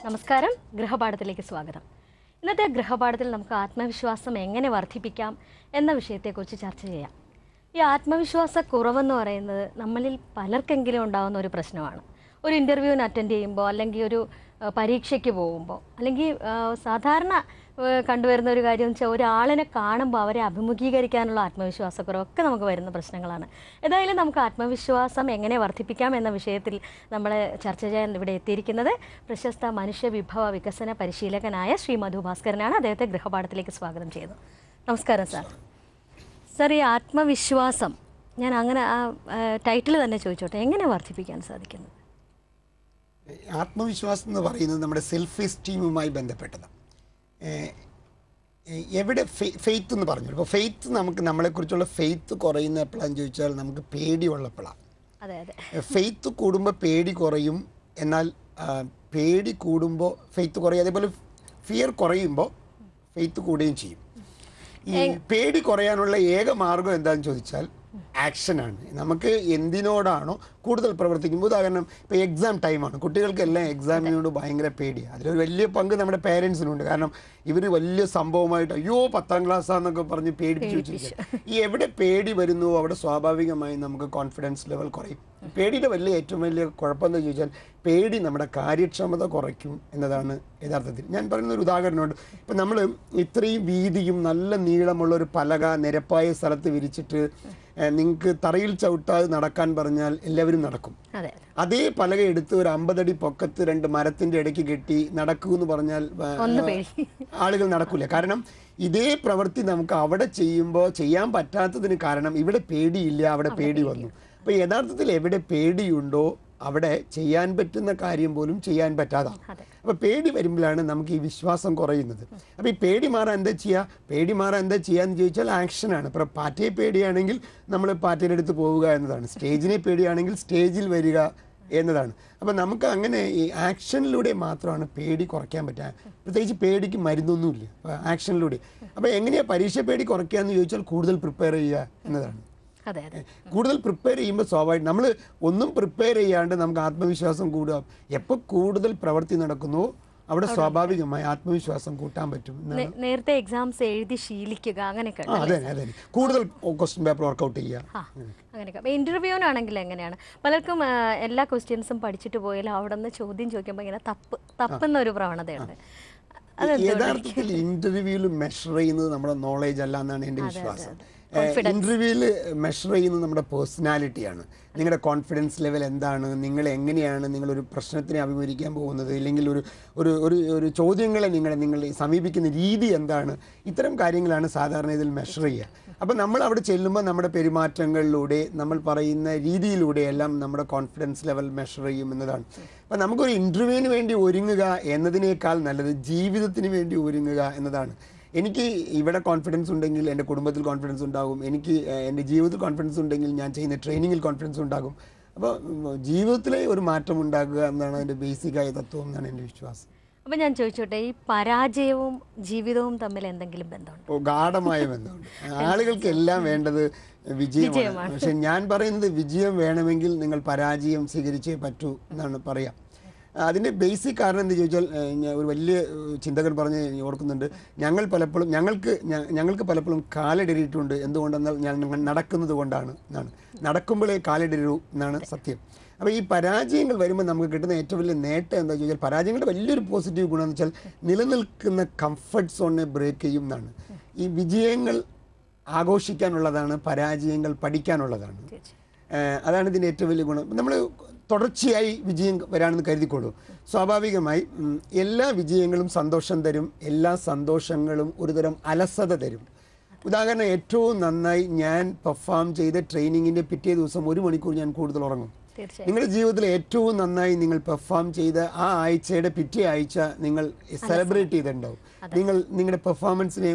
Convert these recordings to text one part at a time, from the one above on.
നമസ്കാരം, ഗൃഹപാഠത്തിലേക്ക് സ്വാഗതം. ഇന്നത്തെ ഗൃഹപാഠത്തിൽ നമുക്ക് ആത്മവിശ്വാസം എങ്ങനെ വർദ്ധിപ്പിക്കാം എന്ന വിഷയത്തെക്കുറിച്ച് ചർച്ച ചെയ്യാം. ഈ ആത്മവിശ്വാസ കുറവെന്ന് പറയുന്നത് നമ്മളിൽ പലർക്കെങ്കിലും ഉണ്ടാകുന്ന ഒരു പ്രശ്നമാണ്. ഒരു ഇൻ്റർവ്യൂവിന് അറ്റൻഡ് ചെയ്യുമ്പോൾ, അല്ലെങ്കിൽ ഒരു പരീക്ഷയ്ക്ക് പോകുമ്പോൾ, അല്ലെങ്കിൽ സാധാരണ കണ്ടുവരുന്ന ഒരു കാര്യം എന്ന് വെച്ചാൽ ഒരാളിനെ കാണുമ്പോൾ അവരെ അഭിമുഖീകരിക്കാനുള്ള ആത്മവിശ്വാസക്കുറവൊക്കെ നമുക്ക് വരുന്ന പ്രശ്നങ്ങളാണ്. ഏതായാലും നമുക്ക് ആത്മവിശ്വാസം എങ്ങനെ വർദ്ധിപ്പിക്കാം എന്ന വിഷയത്തിൽ നമ്മൾ ചർച്ച ചെയ്യാൻ ഇവിടെ എത്തിയിരിക്കുന്നത് പ്രശസ്ത മനുഷ്യ വിഭവ വികസന പരിശീലകനായ ശ്രീ മധു ഭാസ്കരനാണ്. അദ്ദേഹത്തെ ഗൃഹപാഠത്തിലേക്ക് സ്വാഗതം ചെയ്യുന്നു. നമസ്കാരം സാർ. സാർ, ഈ ആത്മവിശ്വാസം, ഞാൻ അങ്ങനെ ആ ടൈറ്റിൽ തന്നെ ചോദിച്ചോട്ടെ, എങ്ങനെ വർദ്ധിപ്പിക്കാൻ സാധിക്കുന്നത്? ആത്മവിശ്വാസം എന്ന് പറയുന്നത് നമ്മുടെ സെൽഫ് എസ്റ്റീമുമായി ബന്ധപ്പെട്ടതാണ്. എവിടെ ഫെയ്ത്ത് എന്ന് പറഞ്ഞു. അപ്പോൾ ഫെയ്ത്ത് നമുക്ക് നമ്മളെക്കുറിച്ചുള്ള ഫെയ്ത്ത് കുറയുന്ന എപ്പോഴാന്ന് ചോദിച്ചാൽ നമുക്ക് പേടിയുള്ളപ്പോഴാണ്. ഫെയ്ത്ത് കൂടുമ്പോൾ പേടി കുറയും, എന്നാൽ പേടി കൂടുമ്പോൾ ഫെയ്ത്ത് കുറയും. അതേപോലെ ഫിയർ കുറയുമ്പോൾ ഫെയ്ത്ത് കൂടുകയും ചെയ്യും. ഈ പേടി കുറയാനുള്ള ഏക മാർഗം എന്താണെന്ന് ചോദിച്ചാൽ ആക്ഷനാണ്. നമുക്ക് എന്തിനോടാണോ കൂടുതൽ പ്രവർത്തിക്കുമ്പോൾ, ഉദാഹരണം ഇപ്പോൾ എക്സാം ടൈമാണ്, കുട്ടികൾക്കെല്ലാം എക്സാമിനോട് ഭയങ്കര പേടിയാണ്. അതിലൊരു വലിയ പങ്ക് നമ്മുടെ പേരൻസിനുണ്ട്. കാരണം ഇവർ വലിയ സംഭവമായിട്ട് അയ്യോ 10ാം ക്ലാസ്സാന്നൊക്കെ പറഞ്ഞ് പേടിപ്പിച്ച് വെച്ചിരിക്കുക. ഈ എവിടെ പേടി വരുന്നുവോ അവിടെ സ്വാഭാവികമായും നമുക്ക് കോൺഫിഡൻസ് ലെവൽ കുറയും. പേടിയുടെ ഏറ്റവും വലിയ കുഴപ്പമെന്ന് ചോദിച്ചാൽ പേടി നമ്മുടെ കാര്യക്ഷമത കുറയ്ക്കും എന്നതാണ് യഥാർത്ഥത്തിൽ. ഞാൻ പറയുന്ന ഒരു ഉദാഹരണമുണ്ട്. ഇപ്പം നമ്മൾ ഇത്രയും വീതിയും നല്ല നീളമുള്ള ഒരു പലക നിരപ്പായ സ്ഥലത്ത് വിരിച്ചിട്ട് നിങ്ങൾക്ക് തറയിൽ ചവിട്ടാതെ നടക്കാൻ പറഞ്ഞാൽ എല്ലാവരും നടക്കും. അതേ പലക എടുത്ത് ഒരു 50 അടി പൊക്കത്ത് 2 മരത്തിന്റെ ഇടയ്ക്ക് കെട്ടി നടക്കൂ എന്ന് പറഞ്ഞാൽ ആളുകൾ നടക്കൂല. കാരണം ഇതേ പ്രവൃത്തി നമുക്ക് അവിടെ ചെയ്യുമ്പോൾ ചെയ്യാൻ പറ്റാത്തതിന് കാരണം ഇവിടെ പേടിയില്ല, അവിടെ പേടി വന്നു. അപ്പോൾ യഥാർത്ഥത്തിൽ എവിടെ പേടിയുണ്ടോ അവിടെ ചെയ്യാൻ പറ്റുന്ന കാര്യം പോലും ചെയ്യാൻ പറ്റാതാണ്. അപ്പോൾ പേടി വരുമ്പോഴാണ് നമുക്ക് ഈ വിശ്വാസം കുറയുന്നത്. അപ്പോൾ ഈ പേടി മാറാൻ എന്താ ചെയ്യാന്ന് ചോദിച്ചാൽ ആക്ഷനാണ്. ഇപ്പോൾ പാറ്റയെ പേടിയാണെങ്കിൽ നമ്മൾ പാറ്റയുടെ അടുത്ത് പോവുക എന്നതാണ്. സ്റ്റേജിനെ പേടിയാണെങ്കിൽ സ്റ്റേജിൽ വരിക എന്നതാണ്. അപ്പോൾ നമുക്ക് അങ്ങനെ ഈ ആക്ഷനിലൂടെ മാത്രമാണ് പേടി കുറയ്ക്കാൻ പറ്റുക. പ്രത്യേകിച്ച് പേടിക്ക് മരുന്നൊന്നുമില്ല, അപ്പോൾ ആക്ഷനിലൂടെ. അപ്പോൾ എങ്ങനെയാണ് പരീക്ഷ പേടി കുറയ്ക്കുക എന്ന് ചോദിച്ചാൽ കൂടുതൽ പ്രിപ്പയർ ചെയ്യുക എന്നതാണ്. കൂടുതൽ പ്രിപ്പയർ ചെയ്യുമ്പോൾ സ്വാഭാവികം നമ്മൾ ഒന്നും പ്രിപ്പയർ ചെയ്യാണ്ട് നമുക്ക് ആത്മവിശ്വാസം കൂടുക. എപ്പോൾ കൂടുതൽ പ്രവൃത്തി നടക്കുന്നുവോ അവിടെ സ്വാഭാവികമായി ആത്മവിശ്വാസം കൂട്ടാൻ പറ്റും. നേരത്തെ എക്സാംസ് എഴുതി ശീലിക്കുക, അങ്ങനെയൊക്കെ. അതെ, കൂടുതൽ ക്വസ്റ്റ്യൻ പേപ്പർ വർക്കൗട്ട് ചെയ്യുക, അങ്ങനെയൊക്കെ. ഇന്റർവ്യൂവിനാണെങ്കിൽ എങ്ങനെയാണ്? പലർക്കും എല്ലാ ക്വസ്റ്റ്യൻസും പഠിച്ചിട്ട് പോയാലും അവിടെ നിന്ന് ചോദ്യം ചോദിക്കുമ്പോൾ ഇങ്ങനെ തപ്പുന്നൊരു പ്രവണതയുണ്ട്. യഥാർത്ഥത്തിൽ ഇന്റർവ്യൂവിൽ മെഷർ ചെയ്യുന്നത് നമ്മുടെ നോളേജ് അല്ല എന്നാണ് എൻ്റെ വിശ്വാസം. ഇന്റർവ്യൂവിൽ മെഷർ ചെയ്യുന്നത് നമ്മുടെ പേഴ്സണാലിറ്റിയാണ്. നിങ്ങളുടെ കോൺഫിഡൻസ് ലെവൽ എന്താണ്, നിങ്ങൾ എങ്ങനെയാണ് നിങ്ങളൊരു പ്രശ്നത്തിനെ അഭിമുഖീകരിക്കാൻ പോകുന്നത്, ഇല്ലെങ്കിൽ ഒരു ചോദ്യങ്ങളെ നിങ്ങൾ സമീപിക്കുന്ന രീതി എന്താണ്, ഇത്തരം കാര്യങ്ങളാണ് സാധാരണ ഇതിൽ മെഷർ ചെയ്യുക. അപ്പോൾ നമ്മൾ അവിടെ ചെല്ലുമ്പോൾ നമ്മുടെ പെരുമാറ്റങ്ങളിലൂടെ നമ്മൾ പറയുന്ന രീതിയിലൂടെ എല്ലാം നമ്മുടെ കോൺഫിഡൻസ് ലെവൽ മെഷർ ചെയ്യും എന്നതാണ്. അപ്പോൾ നമുക്കൊരു ഇൻ്റർവ്യൂവിന് വേണ്ടി ഒരുങ്ങുക എന്നതിനേക്കാൾ നല്ലത് ജീവിതത്തിന് വേണ്ടി ഒരുങ്ങുക എന്നതാണ്. എനിക്ക് ഇവിടെ കോൺഫിഡൻസ് ഉണ്ടെങ്കിൽ എൻ്റെ കുടുംബത്തിൽ കോൺഫിഡൻസ് ഉണ്ടാകും. എനിക്ക് എൻ്റെ ജീവിതത്തിൽ കോൺഫിഡൻസ് ഉണ്ടെങ്കിൽ ഞാൻ ചെയ്യുന്ന ട്രെയിനിങ്ങിൽ കോൺഫിഡൻസ് ഉണ്ടാകും. അപ്പോൾ ജീവിതത്തിലെ ഒരു മാറ്റം ഉണ്ടാക്കുക എന്നാണ് അതിൻ്റെ ബേസിക്കായ തത്വം എന്നാണ് എൻ്റെ വിശ്വാസം. അപ്പോൾ ഞാൻ ചോദിച്ചോട്ടെ, ഈ പരാജയവും ജീവിതവും തമ്മിൽ എന്തെങ്കിലും ബന്ധമുണ്ടോ? ഗാഢമായ ബന്ധമുണ്ട്. ആളുകൾക്ക് എല്ലാം വേണ്ടത് വിജയമാണ്. പക്ഷെ ഞാൻ പറയുന്നത് വിജയം വേണമെങ്കിൽ നിങ്ങൾ പരാജയം സ്വീകരിച്ചേ പറ്റൂ എന്നാണ് പറയാം. അതിൻ്റെ ബേസിക് കാരണം എന്താ ചോദിച്ചാൽ, ഒരു വലിയ ചിന്തകൻ പറഞ്ഞ് ഓർക്കുന്നുണ്ട്, ഞങ്ങൾക്ക് പലപ്പോഴും കാലിടറിയിട്ടുണ്ട്. എന്തുകൊണ്ടെന്നാൽ ഞങ്ങൾ നടക്കുന്നത് കൊണ്ടാണ് എന്നാണ്. നടക്കുമ്പോഴേ കാലിടരൂ എന്നാണ് സത്യം. അപ്പോൾ ഈ പരാജയങ്ങൾ വരുമ്പോൾ നമുക്ക് കിട്ടുന്ന ഏറ്റവും വലിയ നേട്ടം എന്താ ചോദിച്ചാൽ, പരാജയങ്ങളുടെ വലിയൊരു പോസിറ്റീവ് ഗുണം എന്ന് വെച്ചാൽ നിലനിൽക്കുന്ന കംഫർട്ട് സോണിനെ ബ്രേക്ക് ചെയ്യും എന്നാണ്. ഈ വിജയങ്ങൾ ആഘോഷിക്കാനുള്ളതാണ്, പരാജയങ്ങൾ പഠിക്കാനുള്ളതാണ്. അതാണ് ഇതിൻ്റെ ഏറ്റവും വലിയ ഗുണം. നമ്മൾ തുടർച്ചയായി വിജയം വരാണെന്ന് കരുതിക്കൊള്ളൂ. സ്വാഭാവികമായി എല്ലാ വിജയങ്ങളും സന്തോഷം തരും, എല്ലാ സന്തോഷങ്ങളും ഒരുതരം അലസത തരും. ഉദാഹരണം, ഏറ്റവും നന്നായി ഞാൻ പെർഫോം ചെയ്ത ട്രെയിനിങ്ങിൻ്റെ പിറ്റേ ദിവസം 1 മണിക്കൂർ ഞാൻ കൂടുതൽ ഉറങ്ങും. നിങ്ങളുടെ ജീവിതത്തിൽ ഏറ്റവും നന്നായി നിങ്ങൾ പെർഫോം ചെയ്ത ആ ആഴ്ചയുടെ പിറ്റേ ആഴ്ച നിങ്ങൾ സെലിബ്രേറ്റ് ചെയ്തിട്ടുണ്ടാവും. നിങ്ങളുടെ പെർഫോമൻസിനെ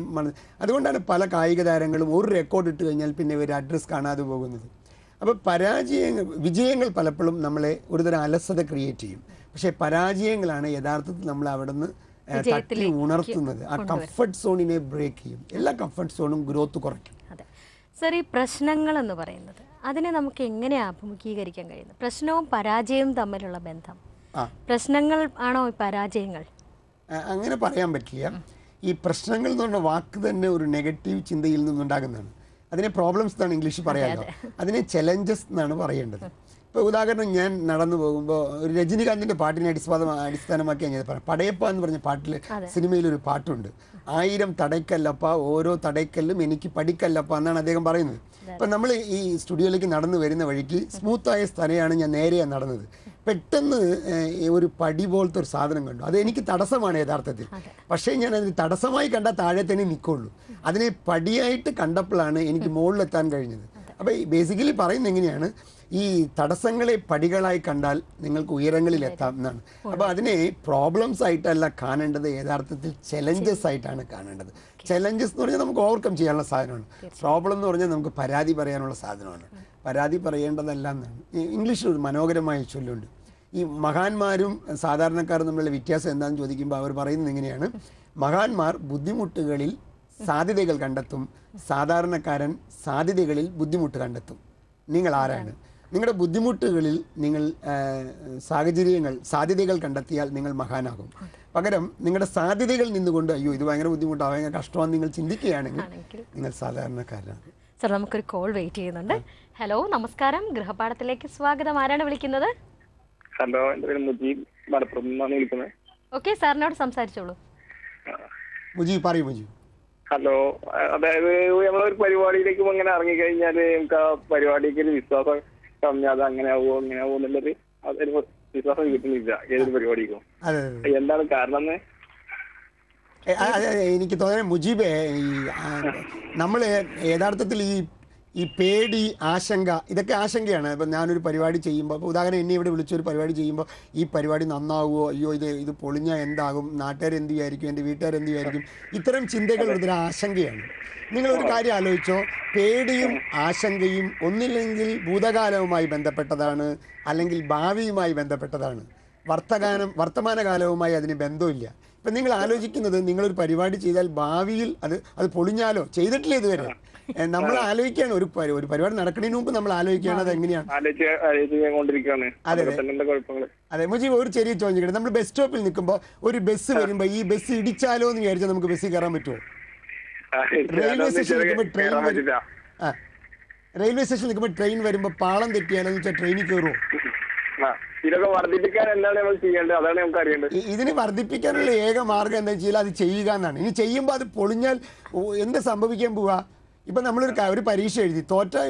അതുകൊണ്ടാണ് പല കായിക താരങ്ങളും ഒരു റെക്കോർഡ് ഇട്ട് കഴിഞ്ഞാൽ പിന്നെ ഒരു അഡ്രസ് കാണാതെ പോകുന്നത്. അപ്പോൾ വിജയങ്ങൾ പലപ്പോഴും നമ്മളെ ഒരുതരം അലസത ക്രിയേറ്റ് ചെയ്യും. പക്ഷേ പരാജയങ്ങളാണ് യഥാർത്ഥത്തിൽ നമ്മൾ അവിടെ നിന്ന് തട്ടി ഉണർത്തുന്നത്. ആ കംഫർട്ട് സോണിനെ ബ്രേക്ക് ചെയ്യും. എല്ലാ കംഫർട്ട് സോണും ഗ്രോത്ത് കുറയ്ക്കും. സർ, ഈ പ്രശ്നങ്ങൾ എന്ന് പറയുന്നത് അതിനെ നമുക്ക് എങ്ങനെയാണ് അഭിമുഖീകരിക്കാൻ കഴിയുന്നത്? പ്രശ്നവും പരാജയവും തമ്മിലുള്ള ബന്ധം, പ്രശ്നങ്ങൾ ആണോ പരാജയങ്ങൾ? അങ്ങനെ പറയാൻ പറ്റില്ല. ഈ പ്രശ്നങ്ങൾ എന്ന് പറഞ്ഞ വാക്ക് തന്നെ ഒരു നെഗറ്റീവ് ചിന്തയിൽ നിന്നുണ്ടാകുന്നതാണ്. അതിനെ പ്രോബ്ലംസ് എന്നാണ് ഇംഗ്ലീഷിൽ പറയാമല്ലോ, അതിനെ ചലഞ്ചസ് എന്നാണ് പറയേണ്ടത്. ഇപ്പോൾ ഉദാഹരണം, ഞാൻ നടന്നു പോകുമ്പോൾ ഒരു രജനികാന്തിൻ്റെ പാട്ടിനെ അടിസ്ഥാനമാക്കിയാണ് ഞാൻ പറയാം. പടയപ്പ എന്ന് പറഞ്ഞ പാട്ടിൽ, സിനിമയിലൊരു പാട്ടുണ്ട്, 1000 തടയ്ക്കല്ലപ്പ ഓരോ തടയ്ക്കല്ലും എനിക്ക് പഠിക്കല്ലപ്പ എന്നാണ് അദ്ദേഹം പറയുന്നത്. ഇപ്പം നമ്മൾ ഈ സ്റ്റുഡിയോയിലേക്ക് നടന്നു വരുന്ന വഴിക്ക് സ്മൂത്തായ സ്ഥലമാണ്, ഞാൻ നേരെയാണ് നടന്നത്. പെട്ടെന്ന് ഒരു പടി പോലത്തെ ഒരു സാധനം കണ്ടു. അത് എനിക്ക് തടസ്സമാണ് യഥാർത്ഥത്തിൽ. പക്ഷേ ഞാൻ അതിന് തടസ്സമായി കണ്ടാൽ താഴെ തന്നെ നിൽക്കുള്ളൂ. അതിനെ പടിയായിട്ട് കണ്ടപ്പോഴാണ് എനിക്ക് മുകളിലെത്താൻ കഴിഞ്ഞത്. അപ്പോൾ ബേസിക്കലി പറയുന്നത് എങ്ങനെയാണ്, ഈ തടസ്സങ്ങളെ പടികളായി കണ്ടാൽ നിങ്ങൾക്ക് ഉയരങ്ങളിൽ എത്താം എന്നാണ്. അപ്പോൾ അതിനെ പ്രോബ്ലംസ് ആയിട്ടല്ല കാണേണ്ടത്, യഥാർത്ഥത്തിൽ ചലഞ്ചസ് ആയിട്ടാണ് കാണേണ്ടത്. ചലഞ്ചസ് എന്ന് പറഞ്ഞാൽ നമുക്ക് ഓവർകം ചെയ്യാനുള്ള സാധനമാണ്. പ്രോബ്ലം എന്ന് പറഞ്ഞാൽ നമുക്ക് പരാതി പറയാനുള്ള സാധനമാണ്. പരാതി പറയേണ്ടതല്ല എന്നാണ്. ഇംഗ്ലീഷിൽ ഒരു മനോഹരമായ ചൊല്ലുണ്ട്. ഈ മഹാന്മാരും സാധാരണക്കാരും തമ്മിലുള്ള വ്യത്യാസം എന്താണെന്ന് ചോദിക്കുമ്പോൾ അവർ പറയുന്നത് എങ്ങനെയാണ്, മഹാന്മാർ ബുദ്ധിമുട്ടുകളിൽ സാധ്യതകൾ കണ്ടെത്തും, സാധാരണക്കാരൻ സാധ്യതകളിൽ ബുദ്ധിമുട്ട് കണ്ടെത്തും. നിങ്ങൾ ആരാണ്? നിങ്ങളുടെ ബുദ്ധിമുട്ടുകളിൽ നിങ്ങൾ സാധ്യതകൾ കണ്ടെത്തിയാൽ നിങ്ങൾ മഹാനാകും. പകരം നിങ്ങളുടെ സാധ്യതകളിൽ നിന്നുകൊണ്ട് അയ്യോ ഇത് ഭയങ്കര ബുദ്ധിമുട്ടാണ്, ഭയങ്കര കഷ്ടമാണെന്ന് നിങ്ങൾ ചിന്തിക്കുകയാണെങ്കിൽ നിങ്ങൾ സാധാരണക്കാരനാണ്. സർ, നമുക്കൊരു കോൾ വെയിറ്റ് ചെയ്യുന്നുണ്ട്. ഹലോ, നമസ്കാരം, ഗൃഹപാഠത്തിലേക്ക് സ്വാഗതം. ആരാണ് വിളിക്കുന്നത്? ഹലോ, എൻ്റെ പേര് മുജീബ്, മലപ്പുറത്ത് നിന്നാണ് വിളിക്കുന്നത്. ഓക്കെ, സാറിനോട് സംസാരിച്ചോളൂ. മുജീബ് പറയൂ. മുജീബ്, ഹലോ. അതായത് നമ്മളൊരു പരിപാടിയിലേക്ക് ഇങ്ങനെ ഇറങ്ങിക്കഴിഞ്ഞാൽ നമുക്ക് ആ പരിപാടിക്ക് ഒരു വിശ്വാസം കമ്മി, അത് അങ്ങനെ ആവുമോ ഇങ്ങനെ ആവുമോ എന്നുള്ളത് അതൊരു വിശ്വാസം കിട്ടുന്നില്ല ഏതൊരു പരിപാടിക്കും. എന്താണ് കാരണം? എനിക്ക് തോന്നുന്നത് മുജീബേ, നമ്മൾ യഥാർത്ഥത്തിൽ ഈ പേടി, ആശങ്ക, ഇതൊക്കെ ആശങ്കയാണ്. ഇപ്പം ഞാനൊരു പരിപാടി ചെയ്യുമ്പോൾ, ഇപ്പോൾ ഉദാഹരണം എന്നെ ഇവിടെ വിളിച്ചൊരു പരിപാടി ചെയ്യുമ്പോൾ ഈ പരിപാടി നന്നാവുമോ, അയ്യോ ഇത് പൊളിഞ്ഞാൽ എന്താകും, നാട്ടുകാർ എന്ത് വിചാരിക്കും, എൻ്റെ വീട്ടുകാർ എന്ത് വിചാരിക്കും, ഇത്തരം ചിന്തകൾ ഒരു ആശങ്കയാണ്. നിങ്ങളൊരു കാര്യം ആലോചിച്ചോ, പേടിയും ആശങ്കയും ഒന്നില്ലെങ്കിൽ ഭൂതകാലവുമായി ബന്ധപ്പെട്ടതാണ്, അല്ലെങ്കിൽ ഭാവിയുമായി ബന്ധപ്പെട്ടതാണ്. വർത്തമാനകാലവുമായി അതിന് ബന്ധമില്ല. ഇപ്പം നിങ്ങൾ ആലോചിക്കുന്നത്, നിങ്ങളൊരു പരിപാടി ചെയ്താൽ ഭാവിയിൽ അത് പൊളിഞ്ഞാലോ, ചെയ്തിട്ടില്ല ഇതുവരെ. നമ്മൾ ആലോചിക്കുകയാണ്, ഒരു പരിപാടി നടക്കുന്നതിന് മുമ്പ് നമ്മൾ ആലോചിക്കുകയാണ് അത് എങ്ങനെയാണ്. അതെ മുജീബ്, ഒരു ചെറിയ ചോദിക്കട്ടെ, നമ്മൾ ബസ് സ്റ്റോപ്പിൽ നിൽക്കുമ്പോൾ ഒരു ബസ് വരുമ്പോൾ ഈ ബസ് ഇടിച്ചാലോ എന്ന് വിചാരിച്ചാൽ നമുക്ക് ബസ്സിൽ കയറാൻ പറ്റുമോ? റെയിൽവേ സ്റ്റേഷനിൽ നിൽക്കുമ്പോൾ ട്രെയിൻ വരുമ്പോൾ പാളം തെറ്റിയാലോ എന്ന് വെച്ചാൽ ട്രെയിനിൽ കയറുമോ? ഇതൊക്കെ വർദ്ധിപ്പിക്കാൻ എന്താണ് നമ്മൾ ചെയ്യേണ്ടത്? അതാണ് നമുക്ക് അറിയേണ്ടത്. ഇതിന് വർദ്ധിപ്പിക്കാനുള്ള ഏക മാർഗം എന്താ വെച്ചാൽ അത് ചെയ്യുക എന്നാണ്. ഇനി ചെയ്യുമ്പോൾ അത് പൊളിഞ്ഞാൽ എന്ത് സംഭവിക്കാൻ പോവാ? ഇപ്പം നമ്മളൊരു പരീക്ഷ എഴുതി തോറ്റാൽ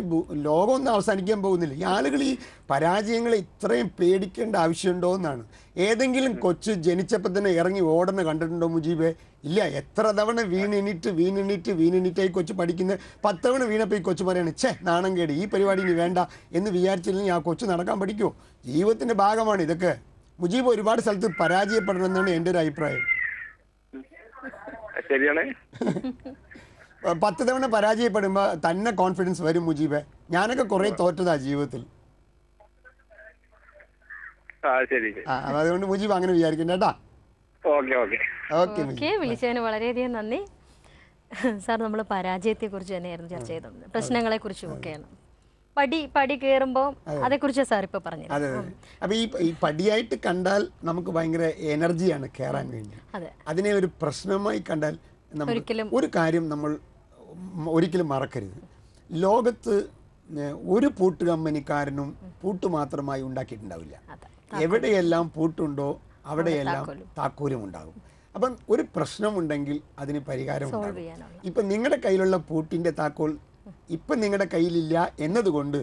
ലോകമൊന്നും അവസാനിക്കാൻ പോകുന്നില്ല. ഈ ആളുകൾ ഈ പരാജയങ്ങളെ ഇത്രയും പേടിക്കേണ്ട ആവശ്യമുണ്ടോ എന്നാണ്. ഏതെങ്കിലും കൊച്ച് ജനിച്ചപ്പോൾ തന്നെ ഇറങ്ങി ഓടുന്ന കണ്ടിട്ടുണ്ടോ മുജീബെ? ഇല്ല. എത്ര തവണ വീണെണീറ്റായി കൊച്ചു പഠിക്കുന്നത്. 10 തവണ വീണപ്പോൾ ഈ കൊച്ചു പറയാണ്, നാണം കേടി, ഈ പരിപാടി ഇനി വേണ്ട എന്ന് വിചാരിച്ചില്ലെങ്കിൽ ആ കൊച്ചു നടക്കാൻ പഠിക്കുമോ? ജീവിതത്തിൻ്റെ ഭാഗമാണ് ഇതൊക്കെ. മുജീബ് ഒരുപാട് സ്ഥലത്ത് പരാജയപ്പെടണമെന്നാണ് എൻ്റെ ഒരു അഭിപ്രായം. ശരിയാണ്. 10 തവണ പരാജയപ്പെടുമ്പോൾ തന്നെ കോൺഫിഡൻസ് വരും മുജീബെ. ഞാനൊക്കെ കുറെ തോറ്റതാ ജീവിതത്തിൽ. അതുകൊണ്ട് മുജീബ് അങ്ങനെ വിചാരിക്കണ്ട കേട്ടാ. വിളിച്ചതിന് വളരെയധികം നന്ദി സാർ. നമ്മൾ പരാജയത്തെ കുറിച്ച് തന്നെയായിരുന്നു ചർച്ച ചെയ്തത്, പ്രശ്നങ്ങളെ കുറിച്ചും ഒക്കെയാണ്. പടി കയറുമ്പോൾ അതേക്കുറിച്ച് സാർ ഇപ്പൊ പറഞ്ഞു. അതെ. അപ്പൊ ഈ പടിയായിട്ട് കണ്ടാൽ നമുക്ക് ഭയങ്കര എനർജിയാണ് കയറാൻ വേണ്ടി. അതിനെ ഒരു പ്രശ്നമായി കണ്ടാൽ ഒരു കാര്യം നമ്മൾ ഒരിക്കലും മറക്കരുത്. ലോകത്ത് ഒരു പൂട്ട് കമ്പനിക്കാരനും പൂട്ട് മാത്രമായി ഉണ്ടാക്കിയിട്ടുണ്ടാവില്ല. എവിടെയെല്ലാം പൂട്ടുണ്ടോ അവിടെയെല്ലാം താക്കോലും ഉണ്ടാകും. അപ്പം ഒരു പ്രശ്നമുണ്ടെങ്കിൽ അതിന് പരിഹാരം ഉണ്ടാകും. ഇപ്പം നിങ്ങളുടെ കയ്യിലുള്ള പൂട്ടിൻ്റെ താക്കോൽ ഇപ്പം നിങ്ങളുടെ കയ്യിലില്ല എന്നതുകൊണ്ട്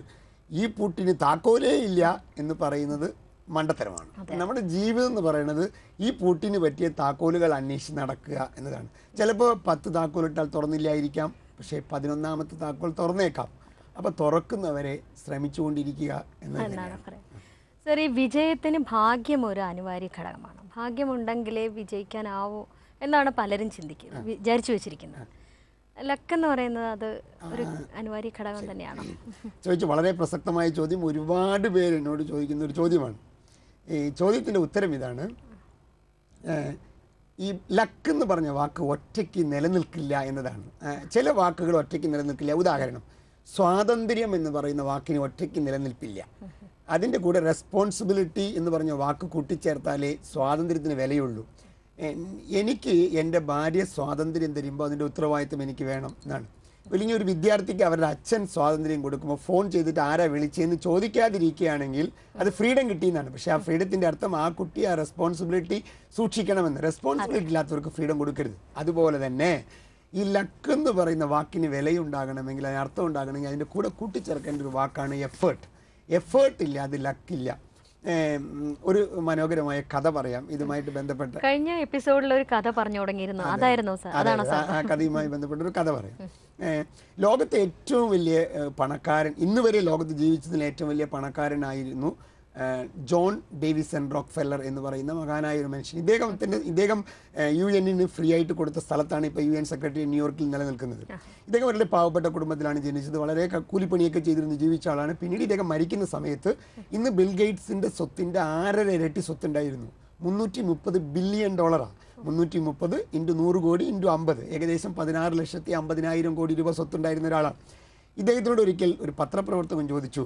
ഈ പൂട്ടിന് താക്കോലേ ഇല്ല എന്ന് പറയുന്നത് മണ്ടത്തരമാണ്. നമ്മുടെ ജീവിതം എന്ന് പറയുന്നത് ഈ പൂട്ടിന് പറ്റിയ താക്കോലുകൾ അന്വേഷിച്ച് നടക്കുക എന്നതാണ്. ചിലപ്പോൾ 10 താക്കോലിട്ടാൽ തുറന്നില്ലായിരിക്കാം, പക്ഷേ 11ാമത്തെ താക്കോൽ തുറന്നേക്കാം. അപ്പോൾ തുറക്കുന്നവരെ ശ്രമിച്ചുകൊണ്ടിരിക്കുക എന്നതാണ്. സാർ, ഈ വിജയത്തിന് ഭാഗ്യം ഒരു അനിവാര്യ ഘടകമാണ്. ഭാഗ്യമുണ്ടെങ്കിലേ വിജയിക്കാനാവൂ എന്നാണ് പലരും വിചാരിച്ചു വെച്ചിരിക്കുന്നത്. ലക്ക് എന്ന് പറയുന്നത് അത് ഒരു അനിവാര്യ ഘടകം തന്നെയാണോ? ചോദിച്ചു, വളരെ പ്രസക്തമായ ചോദ്യം. ഒരുപാട് പേര് എന്നോട് ചോദിക്കുന്ന ഒരു ചോദ്യമാണ്. ഈ ചോദ്യത്തിൻ്റെ ഉത്തരം ഇതാണ്. ഈ ലക്ക് എന്ന് പറഞ്ഞ വാക്ക് ഒറ്റയ്ക്ക് നിലനിൽക്കില്ല എന്നതാണ്. ചില വാക്കുകൾ ഒറ്റയ്ക്ക് നിലനിൽക്കില്ല. ഉദാഹരണം, സ്വാതന്ത്ര്യം എന്ന് പറയുന്ന വാക്കിന് ഒറ്റയ്ക്ക് നിലനിൽപ്പില്ല. അതിൻ്റെ കൂടെ റെസ്പോൺസിബിലിറ്റി എന്ന് പറഞ്ഞ വാക്ക് കൂട്ടിച്ചേർത്താലേ സ്വാതന്ത്ര്യത്തിന് വിലയുള്ളൂ. എനിക്ക് എൻ്റെ ഭാര്യ സ്വാതന്ത്ര്യം തരുമ്പോൾ അതിൻ്റെ ഉത്തരവാദിത്വം എനിക്ക് വേണം എന്നാണ്. അല്ലെങ്കിൽ ഒരു വിദ്യാർത്ഥിക്ക് അവരുടെ അച്ഛൻ സ്വാതന്ത്ര്യം കൊടുക്കുമ്പോൾ ഫോൺ ചെയ്തിട്ട് ആരാ വിളിച്ചതെന്ന് ചോദിക്കാതിരിക്കുകയാണെങ്കിൽ അത് ഫ്രീഡം കിട്ടിയെന്നാണ്. പക്ഷേ ആ ഫ്രീഡത്തിൻ്റെ അർത്ഥം ആ കുട്ടി ആ റെസ്പോൺസിബിലിറ്റി സൂക്ഷിക്കണമെന്ന്. റെസ്പോൺസിബിലിറ്റി ഇല്ലാത്തവർക്ക് ഫ്രീഡം കൊടുക്കരുത്. അതുപോലെ തന്നെ ഈ ലക്ക് എന്ന് പറയുന്ന വാക്കിന് വിലയുണ്ടാകണമെങ്കിൽ, അതിന് അർത്ഥം ഉണ്ടാകണമെങ്കിൽ അതിൻ്റെ കൂടെ കൂട്ടിച്ചേർക്കേണ്ട ഒരു വാക്കാണ് എഫേർട്ട്. എഫേർട്ട് ഇല്ല അത് ലക്കില്ല. ഒരു മനോഹരമായ കഥ പറയാം ഇതുമായിട്ട് ബന്ധപ്പെട്ട്. കഴിഞ്ഞ എപ്പിസോഡിൽ ഒരു കഥ പറഞ്ഞു തുടങ്ങിയിരുന്നു, അതായിരുന്നു സാർ? അതാണോ സാർ? ആ കഥയുമായി ബന്ധപ്പെട്ട ഒരു കഥ പറയാം. ലോകത്തെ ഏറ്റവും വലിയ പണക്കാരൻ, ഇന്ന് വരെ ലോകത്ത് ജീവിച്ചതിൽ ഏറ്റവും വലിയ പണക്കാരനായിരുന്നു ജോൺ ഡേവിസൺ റോക്ക്ഫെല്ലർ എന്ന് പറയുന്ന മഹാനായ ഒരു മനുഷ്യൻ. ഇദ്ദേഹം UN ഫ്രീ ആയിട്ട് കൊടുത്ത സ്ഥലത്താണ് ഇപ്പോൾ UN സെക്രട്ടറി ന്യൂയോർക്കിൽ നിലനിൽക്കുന്നത്. ഇദ്ദേഹം വളരെ പാവപ്പെട്ട കുടുംബത്തിലാണ് ജനിച്ചത്. വളരെ കൂലിപ്പണിയൊക്കെ ചെയ്തിരുന്ന് ജീവിച്ച ആളാണ്. പിന്നീട് ഇദ്ദേഹം മരിക്കുന്ന സമയത്ത് ഇന്ന് ബിൽ ഗേറ്റ്സിൻ്റെ സ്വത്തിൻ്റെ 6.5 ഇരട്ടി സ്വത്തുണ്ടായിരുന്നു. $330 ബില്യൺ. 330 × 100 കോടി × 50, ഏകദേശം 16,50,000 കോടി രൂപ സ്വത്തുണ്ടായിരുന്ന ഒരാളാണ്. ഇദ്ദേഹത്തിനോട് ഒരിക്കൽ ഒരു പത്രപ്രവർത്തകൻ ചോദിച്ചു,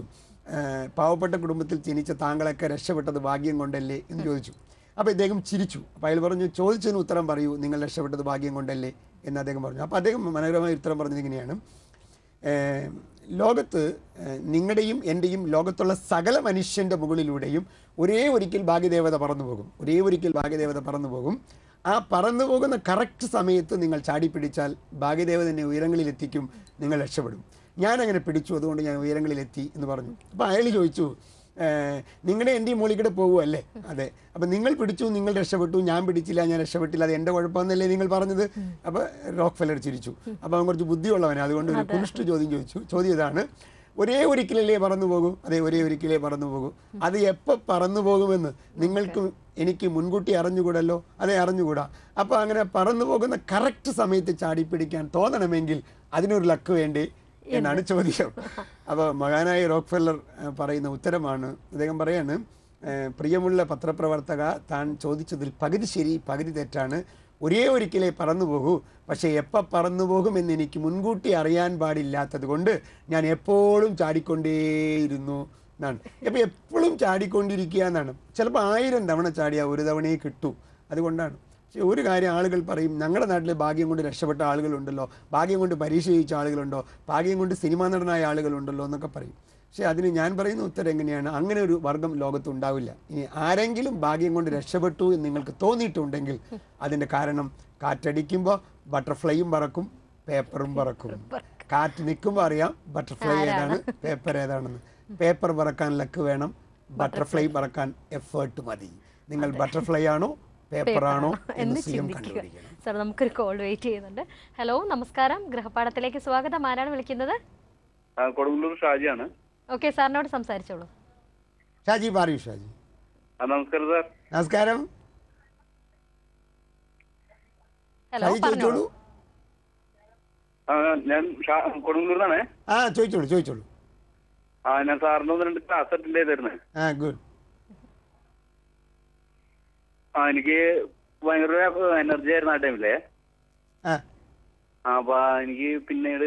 പാവപ്പെട്ട കുടുംബത്തിൽ ജനിച്ച താങ്കളൊക്കെ രക്ഷപ്പെട്ടത് ഭാഗ്യം കൊണ്ടല്ലേ എന്ന് ചോദിച്ചു. അപ്പോൾ ഇദ്ദേഹം ചിരിച്ചു. അപ്പോൾ അയാൾ പറഞ്ഞു, ചോദിച്ചതിന് ഉത്തരം പറയൂ, നിങ്ങൾ രക്ഷപ്പെട്ടത് ഭാഗ്യം കൊണ്ടല്ലേ എന്ന് അദ്ദേഹം പറഞ്ഞു. അപ്പോൾ അദ്ദേഹം മനോഹരമായ ഉത്തരം പറഞ്ഞത് ഇങ്ങനെയാണ്: ലോകത്ത് നിങ്ങളുടെയും എൻ്റെയും ലോകത്തുള്ള സകല മനുഷ്യൻ്റെ മുകളിലൂടെയും ഒരേ ഒരിക്കൽ ഭാഗ്യദേവത പറന്നു പോകും. ഒരേ ഒരിക്കൽ ഭാഗ്യദേവത പറന്നു പോകും. ആ പറന്നു പോകുന്ന കറക്റ്റ് സമയത്ത് നിങ്ങൾ ചാടിപ്പിടിച്ചാൽ ഭാഗ്യദേവത എന്നെ ഉയരങ്ങളിലെത്തിക്കും, നിങ്ങൾ രക്ഷപ്പെടും. ഞാനങ്ങനെ പിടിച്ചു, അതുകൊണ്ട് ഞാൻ ഉയരങ്ങളിലെത്തി എന്ന് പറഞ്ഞു. അപ്പോൾ അയാൾ ചോദിച്ചു, നിങ്ങളുടെ എൻ്റെ മുകളിൽ പോകുമല്ലേ? അതെ. അപ്പം നിങ്ങൾ പിടിച്ചു, നിങ്ങൾ രക്ഷപ്പെട്ടു, ഞാൻ പിടിച്ചില്ല, ഞാൻ രക്ഷപ്പെട്ടില്ല, അത് എൻ്റെ കുഴപ്പമെന്നല്ലേ നിങ്ങൾ പറഞ്ഞത്? അപ്പോൾ റോക്ക്ഫെല്ലർ ചിരിച്ചു. അപ്പോൾ അവൻ കുറച്ച് ബുദ്ധിയുള്ളവനാണ്, അതുകൊണ്ട് ഒരു കുനിഷ്ട ചോദ്യം ചോദിച്ചു. ചോദ്യം ഇതാണ്: ഒരേ ഒരിക്കലല്ലേ പറന്നു പോകൂ? അതെ, ഒരേ ഒരിക്കലേ പറന്നു പോകൂ. അത് എപ്പോൾ പറന്നു പോകുമെന്ന് നിങ്ങൾക്കും എനിക്ക് മുൻകൂട്ടി അറിഞ്ഞുകൂടല്ലോ? അതെ, അറിഞ്ഞുകൂടാ. അപ്പോൾ അങ്ങനെ പറന്നു പോകുന്ന കറക്റ്റ് സമയത്ത് ചാടിപ്പിടിക്കാൻ തോന്നണമെങ്കിൽ അതിനൊരു ലക്ക് വേണ്ടേ എന്നാണ് ചോദ്യം. അപ്പോൾ മഹാനായ റോക്ക്ഫെല്ലർ പറയുന്ന ഉത്തരമാണ്, അദ്ദേഹം പറയാണ്, പ്രിയമുള്ള പത്രപ്രവർത്തക, താൻ ചോദിച്ചതിൽ പകുതി ശരി പകുതി തെറ്റാണ്. ഒരേ ഒരിക്കലേ പറന്നു പോകൂ, പക്ഷേ എപ്പോൾ പറന്നു പോകുമെന്ന് എനിക്ക് മുൻകൂട്ടി അറിയാൻ പാടില്ലാത്തത് കൊണ്ട് ഞാൻ എപ്പോഴും ചാടിക്കൊണ്ടേയിരുന്നു എന്നാണ്. അപ്പോൾ എപ്പോഴും ചാടിക്കൊണ്ടിരിക്കുക എന്നാണ്. ചിലപ്പോൾ 1000 തവണ ചാടിയാൽ ഒരു തവണയെ കിട്ടൂ. അതുകൊണ്ടാണ്. പക്ഷേ ഒരു കാര്യം ആളുകൾ പറയും, ഞങ്ങളുടെ നാട്ടിൽ ഭാഗ്യം കൊണ്ട് രക്ഷപ്പെട്ട ആളുകളുണ്ടല്ലോ, ഭാഗ്യം കൊണ്ട് പരീക്ഷ ജയിച്ച ആളുകളുണ്ടോ, ഭാഗ്യം കൊണ്ട് സിനിമാ നടനായ ആളുകളുണ്ടല്ലോ എന്നൊക്കെ പറയും. പക്ഷേ അതിന് ഞാൻ പറയുന്ന ഉത്തരം എങ്ങനെയാണ്? അങ്ങനെ ഒരു വർഗം ലോകത്ത് ഉണ്ടാവില്ല. ഇനി ആരെങ്കിലും ഭാഗ്യം കൊണ്ട് രക്ഷപ്പെട്ടു എന്ന് നിങ്ങൾക്ക് തോന്നിയിട്ടുണ്ടെങ്കിൽ അതിൻ്റെ കാരണം, കാറ്റടിക്കുമ്പോൾ ബട്ടർഫ്ലൈയും പറക്കും, പേപ്പറും പറക്കും. കാറ്റ് നിൽക്കുമ്പോൾ അറിയാം ബട്ടർഫ്ലൈ ഏതാണ്, പേപ്പർ ഏതാണെന്ന്. പേപ്പർ പറക്കാൻ ലക്ക് വേണം, ബട്ടർഫ്ലൈ പറക്കാൻ എഫേർട്ട് മതി. നിങ്ങൾ ബട്ടർഫ്ലൈ ആണോ പേപ്പറാണോ എന്ന് ചിന്തിക്കുക. സാർ, നമുക്കൊരു കോൾ വെയിറ്റ് ചെയ്യുന്നുണ്ട്. ഹലോ, നമസ്കാരം, ഗൃഹപാഠത്തിലേക്ക് സ്വാഗതം. ആരാണ് വിളിക്കുന്നത്? കൊടുങ്ങല്ലൂർ ഷാജിയാണ്. ഓക്കെ, സാറിനോട് സംസാരിച്ചോളൂ. ഷാജി പറയൂ. ഷാജി, നമസ്കാരം സാർ. നമസ്കാരം. ഹലോ, പറഞ്ഞോളൂ. ഞാൻ കൊടുങ്ങല്ലൂരിന്നാണേ. ചോദിച്ചോളൂ. ഞാൻ സാറിന് 2 ക്ലാസ് അറ്റൻഡ് ചെയ്തിരുന്നേ. ഗുഡ്. എനിക്ക് ഭയങ്കര എനർജി ആയിരുന്നു ആ ടൈമിലെ. അപ്പൊ എനിക്ക് പിന്നീട്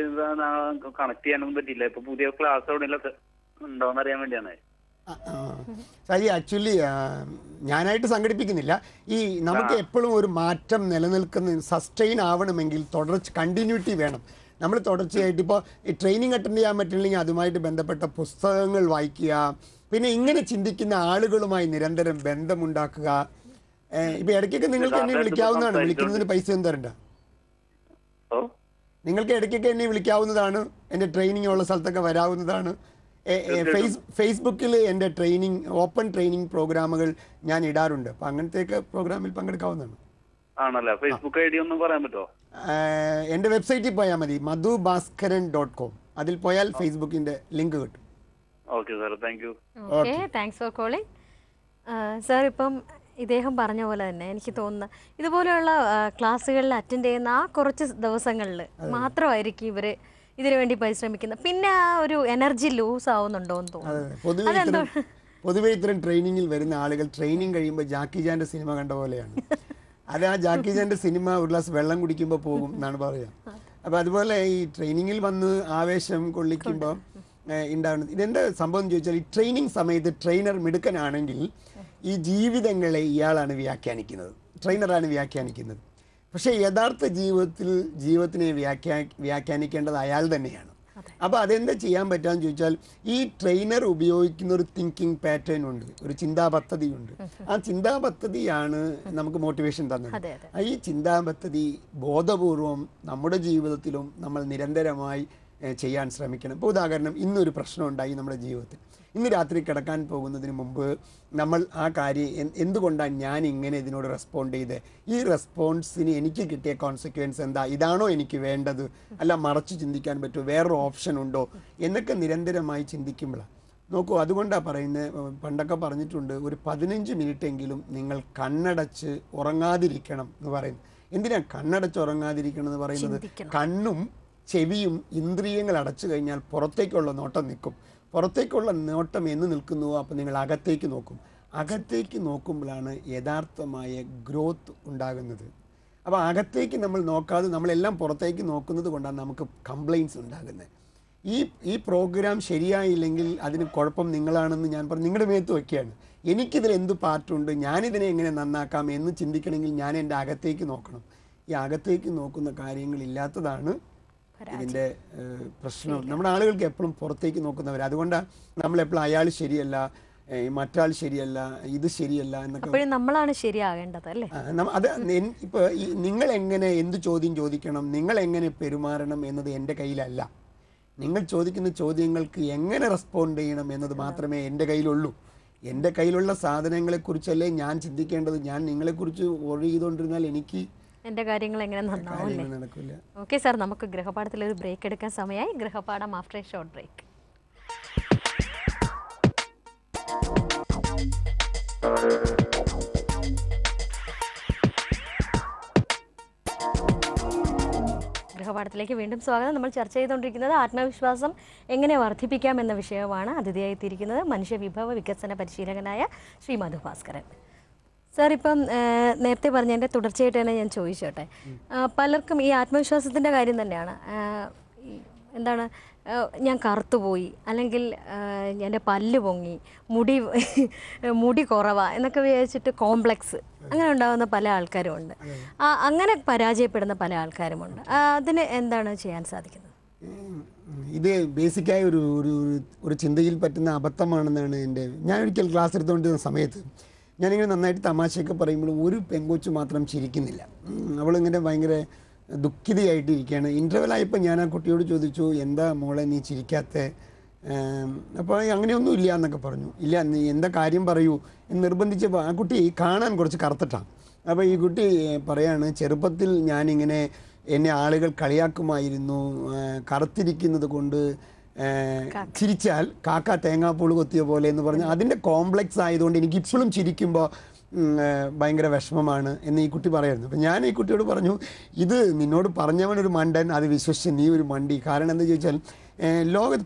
കണക്ട് ചെയ്യാനൊന്നും പറ്റിയില്ല. ഇപ്പൊ പുതിയ ക്ലാസ് എവിടെയെങ്കിലൊക്കെ ഉണ്ടോന്ന് അറിയാൻ വേണ്ടിയാണ്. ഷാജി, ആക്ച്വലി ഞാനായിട്ട് സംഘടിപ്പിക്കുന്നില്ല. ഈ നമുക്ക് എപ്പോഴും ഒരു മാറ്റം നിലനിൽക്കുന്ന സസ്റ്റെയിൻ ആവണമെങ്കിൽ കണ്ടിന്യൂറ്റി വേണം. നമ്മൾ തുടർച്ചയായിട്ട് ഇപ്പോൾ ഈ ട്രെയിനിങ് അറ്റൻഡ് ചെയ്യാൻ പറ്റില്ലെങ്കിൽ അതുമായിട്ട് ബന്ധപ്പെട്ട പുസ്തകങ്ങൾ വായിക്കുക, പിന്നെ ഇങ്ങനെ ചിന്തിക്കുന്ന ആളുകളുമായി നിരന്തരം ബന്ധമുണ്ടാക്കുക. ഇപ്പൊ ഇടയ്ക്കൊക്കെ നിങ്ങൾക്ക് എന്നെ വിളിക്കാവുന്നതാണ്, വിളിക്കുന്നതിന് പൈസ ഒന്നും തരണ്ട. നിങ്ങൾക്ക് ഇടയ്ക്കൊക്കെ എന്നെ വിളിക്കാവുന്നതാണ്, എൻ്റെ ട്രെയിനിങ് ഉള്ള സ്ഥലത്തൊക്കെ വരാവുന്നതാണ്. ഫേസ്ബുക്കിൽ എൻ്റെ ട്രെയിനിങ്, ഓപ്പൺ ട്രെയിനിങ് പ്രോഗ്രാമുകൾ ഞാൻ ഇടാറുണ്ട്. അപ്പം അങ്ങനത്തെയൊക്കെ പ്രോഗ്രാമിൽ പങ്കെടുക്കാവുന്നതാണ്. ഫേസ്ബുക്ക് ഐഡി ഒന്നും പറയാൻ പറ്റുമോ? എൻ്റെ വെബ്സൈറ്റിൽ പോയാൽ മതി, madhubhaskaran.com. അതിൽ പോയാൽ ഫേസ്ബുക്കിൻ്റെ ലിങ്ക് കിട്ടും. Okay sir, thank you. Okay, thanks for calling. Sir, ഇപ്പം ഇദ്ദേഹം പറഞ്ഞ പോലെ തന്നെ എനിക്ക് തോന്നുന്നു ഇതുപോലെയുള്ള ക്ലാസ്സുകളിൽ അറ്റൻഡ് ചെയ്യുന്ന ആ കുറച്ച് ദിവസങ്ങളിൽ മാത്രമായിരിക്കും ഇവർ ഇതിനു വേണ്ടി പരിശ്രമിക്കുന്നത്. പിന്നെ ആ ഒരു എനർജി ലൂസ് ആവുന്നുണ്ടോ എന്ന് തോന്നുന്നു. പൊതുവെ ഇത്തരം ട്രെയിനിങ്ങിൽ വരുന്ന ആളുകൾ ട്രെയിനിങ് കഴിയുമ്പോൾ ജാക്കി ചാൻ്റെ സിനിമ കണ്ട പോലെയാണ്. അത് ആ ജാക്കി ചാൻ്റെ സിനിമ ഒരു ഗ്ലാസ് വെള്ളം കുടിക്കുമ്പോൾ പോകും എന്നാണ് പറയുക. അപ്പോൾ അതുപോലെ ഈ ട്രെയിനിങ്ങിൽ വന്ന് ആവേശം കൊള്ളിക്കുമ്പോൾ ഉണ്ടാവുന്നത് ഇതെന്താ സംഭവം എന്ന് ചോദിച്ചാൽ, ഈ ട്രെയിനിങ് സമയത്ത് ട്രെയിനർ മിടുക്കനാണെങ്കിൽ ഈ ജീവിതങ്ങളെ ഇയാളാണ് വ്യാഖ്യാനിക്കുന്നത്, ട്രെയിനറാണ് വ്യാഖ്യാനിക്കുന്നത്. പക്ഷേ യഥാർത്ഥ ജീവിതത്തിനെ വ്യാഖ്യാനിക്കേണ്ടത് അയാൾ തന്നെയാണ്. അപ്പോൾ അതെന്താ ചെയ്യാൻ പറ്റാന്ന് ചോദിച്ചാൽ, ഈ ട്രെയിനർ ഉപയോഗിക്കുന്ന ഒരു തിങ്കിങ് പാറ്റേൺ ഉണ്ട്, ഒരു ചിന്താ പദ്ധതിയുണ്ട്. ആ ചിന്താ പദ്ധതിയാണ് നമുക്ക് മോട്ടിവേഷൻ തന്നത്. ഈ ചിന്താ പദ്ധതി ബോധപൂർവം നമ്മുടെ ജീവിതത്തിലും നമ്മൾ നിരന്തരമായി ചെയ്യാൻ ശ്രമിക്കണം. ഇപ്പോൾ ഉദാഹരണം, ഇന്നൊരു പ്രശ്നം ഉണ്ടായി നമ്മുടെ ജീവിതത്തിൽ. ഇന്ന് രാത്രി കിടക്കാൻ പോകുന്നതിന് മുമ്പ് നമ്മൾ ആ കാര്യം എന്തുകൊണ്ടാണ് ഞാൻ ഇങ്ങനെ ഇതിനോട് റെസ്പോണ്ട് ചെയ്ത്, ഈ റെസ്പോൺസിന് എനിക്ക് കിട്ടിയ കോൺസിക്വൻസ് എന്താ, ഇതാണോ എനിക്ക് വേണ്ടത്, അല്ല മറച്ചു ചിന്തിക്കാൻ പറ്റുമോ, വേറൊരു ഓപ്ഷൻ ഉണ്ടോ എന്നൊക്കെ നിരന്തരമായി ചിന്തിക്കുമ്പോഴാണ്. നോക്കൂ, അതുകൊണ്ടാണ് പറയുന്നത്, പണ്ടൊക്കെ പറഞ്ഞിട്ടുണ്ട്, ഒരു 15 മിനിറ്റെങ്കിലും നിങ്ങൾ കണ്ണടച്ച് ഉറങ്ങാതിരിക്കണം എന്ന് പറയുന്നത്. എന്തിനാണ് കണ്ണടച്ച് ഉറങ്ങാതിരിക്കണം എന്ന് പറയുന്നത്? കണ്ണും ചെവിയും ഇന്ദ്രിയങ്ങൾ അടച്ചു കഴിഞ്ഞാൽ പുറത്തേക്കുള്ള നോട്ടം നിൽക്കും. പുറത്തേക്കുള്ള നോട്ടം എന്ന് നിൽക്കുന്നുവോ അപ്പോൾ നിങ്ങൾ അകത്തേക്ക് നോക്കും. അകത്തേക്ക് നോക്കുമ്പോഴാണ് യഥാർത്ഥമായ ഗ്രോത്ത് ഉണ്ടാകുന്നത്. അപ്പോൾ അകത്തേക്ക് നമ്മൾ നോക്കാതെ നമ്മളെല്ലാം പുറത്തേക്ക് നോക്കുന്നത് കൊണ്ടാണ് നമുക്ക് കംപ്ലയിൻറ്റ്സ് ഉണ്ടാകുന്നത്. ഈ പ്രോഗ്രാം ശരിയായില്ലെങ്കിൽ അതിന് കുഴപ്പം നിങ്ങളാണെന്ന് ഞാൻ പറഞ്ഞു, നിങ്ങളുടെ മേത്ത് വയ്ക്കുകയാണ്. എനിക്കിതിൽ എന്ത് പാർട്ടുണ്ട്, ഞാനിതിനെ എങ്ങനെ നന്നാക്കാം എന്ന് ചിന്തിക്കണമെങ്കിൽ ഞാൻ എൻ്റെ അകത്തേക്ക് നോക്കണം. ഈ അകത്തേക്ക് നോക്കുന്ന കാര്യങ്ങളില്ലാത്തതാണ് ഇതിൻ്റെ പ്രശ്നം. നമ്മുടെ ആളുകൾക്ക് എപ്പോഴും പുറത്തേക്ക് നോക്കുന്നവർ, അതുകൊണ്ടാണ് നമ്മളെപ്പോഴും അയാൾ ശരിയല്ല, മറ്റാൾ ശരിയല്ല, ഇത് ശരിയല്ല എന്നൊക്കെ. നമ്മളാണ് ശരിയാകേണ്ടത് അല്ലേ? അത് ഇപ്പോൾ നിങ്ങൾ എങ്ങനെ എന്ത് ചോദ്യം ചോദിക്കണം, നിങ്ങൾ എങ്ങനെ പെരുമാറണം എന്നത് എൻ്റെ കയ്യിലല്ല. നിങ്ങൾ ചോദിക്കുന്ന ചോദ്യങ്ങൾക്ക് എങ്ങനെ റെസ്പോണ്ട് ചെയ്യണം എന്നത് മാത്രമേ എൻ്റെ കയ്യിലുള്ളൂ. എൻ്റെ കയ്യിലുള്ള സാധനങ്ങളെക്കുറിച്ചല്ലേ ഞാൻ ചിന്തിക്കേണ്ടത്. ഞാൻ നിങ്ങളെക്കുറിച്ച് വറി ചെയ്തുകൊണ്ടിരുന്നാൽ എനിക്ക് എൻ്റെ കാര്യങ്ങൾ എങ്ങനെ നന്നാവില്ല. ഓക്കെ സാർ, നമുക്ക് ഗൃഹപാഠത്തിൽ ഒരു ബ്രേക്ക് എടുക്കാൻ സമയമായി. ഗൃഹപാഠം ആഫ്റ്റർ എ ഷോർട്ട് ബ്രേക്ക്. ഗൃഹപാഠത്തിലേക്ക് വീണ്ടും സ്വാഗതം. നമ്മൾ ചർച്ച ചെയ്തുകൊണ്ടിരിക്കുന്നത് ആത്മവിശ്വാസം എങ്ങനെ വർദ്ധിപ്പിക്കാം എന്ന വിഷയമാണ്. അതിഥിയായിത്തിരിക്കുന്നത് മനുഷ്യവിഭവ വികസന പരിശീലകനായ ശ്രീ മധു ഭാസ്കരൻ. സാർ, ഇപ്പം നേരത്തെ പറഞ്ഞതിൻ്റെ തുടർച്ചയായിട്ട് തന്നെ ഞാൻ ചോദിച്ചോട്ടെ, പലർക്കും ഈ ആത്മവിശ്വാസത്തിൻ്റെ കാര്യം തന്നെയാണ്. എന്താണ്, ഞാൻ കറുത്തുപോയി, അല്ലെങ്കിൽ എൻ്റെ പല്ല് പൊങ്ങി, മുടി കുറവാ എന്നൊക്കെ വിചാരിച്ചിട്ട് കോംപ്ലക്സ് അങ്ങനെ ഉണ്ടാകുന്ന പല ആൾക്കാരുമുണ്ട്. അങ്ങനെ പരാജയപ്പെടുന്ന പല ആൾക്കാരുമുണ്ട്. അതിന് എന്താണ് ചെയ്യാൻ സാധിക്കുന്നത്? ഇത് ബേസിക്കായ ഒരു ചിന്തയിൽ പറ്റുന്ന അബദ്ധമാണെന്നാണ് ഞാൻ ഒരിക്കൽ ക്ലാസ് എടുത്തുകൊണ്ടിരുന്ന സമയത്ത് ഞാനിങ്ങനെ നന്നായിട്ട് തമാശയൊക്കെ പറയുമ്പോൾ ഒരു പെങ്കൊച്ചു മാത്രം ചിരിക്കുന്നില്ല. അവളിങ്ങനെ ഭയങ്കര ദുഃഖിതയായിട്ടിരിക്കുകയാണ്. ഇൻ്റർവെലായപ്പോൾ ഞാൻ ആ കുട്ടിയോട് ചോദിച്ചു, എന്താ മോളെ നീ ചിരിക്കാത്ത? അപ്പോൾ അങ്ങനെയൊന്നും ഇല്ല എന്നൊക്കെ പറഞ്ഞു. ഇല്ല, നീ എന്താ കാര്യം പറയൂ എന്ന് നിർബന്ധിച്ചപ്പോൾ ആ കുട്ടി കാണാൻ കുറച്ച് കറുത്തിട്ടാണ്. അപ്പോൾ ഈ കുട്ടി പറയാണ്, ചെറുപ്പത്തിൽ ഞാനിങ്ങനെ എന്നെ ആളുകൾ കളിയാക്കുമായിരുന്നു, കറുത്തിരിക്കുന്നത് കൊണ്ട് ചിരിച്ചാൽ കാക്ക തേങ്ങാപ്പൂള് കൊത്തിയ പോലെ എന്ന് പറഞ്ഞ് അതിൻ്റെ കോംപ്ലക്സ് ആയതുകൊണ്ട് എനിക്ക് ഇപ്പോഴും ചിരിക്കുമ്പോൾ ഭയങ്കര വിഷമമാണ് എന്ന് ഈ കുട്ടി പറയായിരുന്നു. അപ്പം ഞാൻ ഈ കുട്ടിയോട് പറഞ്ഞു, ഇത് നിന്നോട് പറഞ്ഞവനൊരു മണ്ടൻ, അത് വിശ്വസിച്ച് നീ ഒരു മണ്ടി. കാരണം എന്താ ചോദിച്ചാൽ,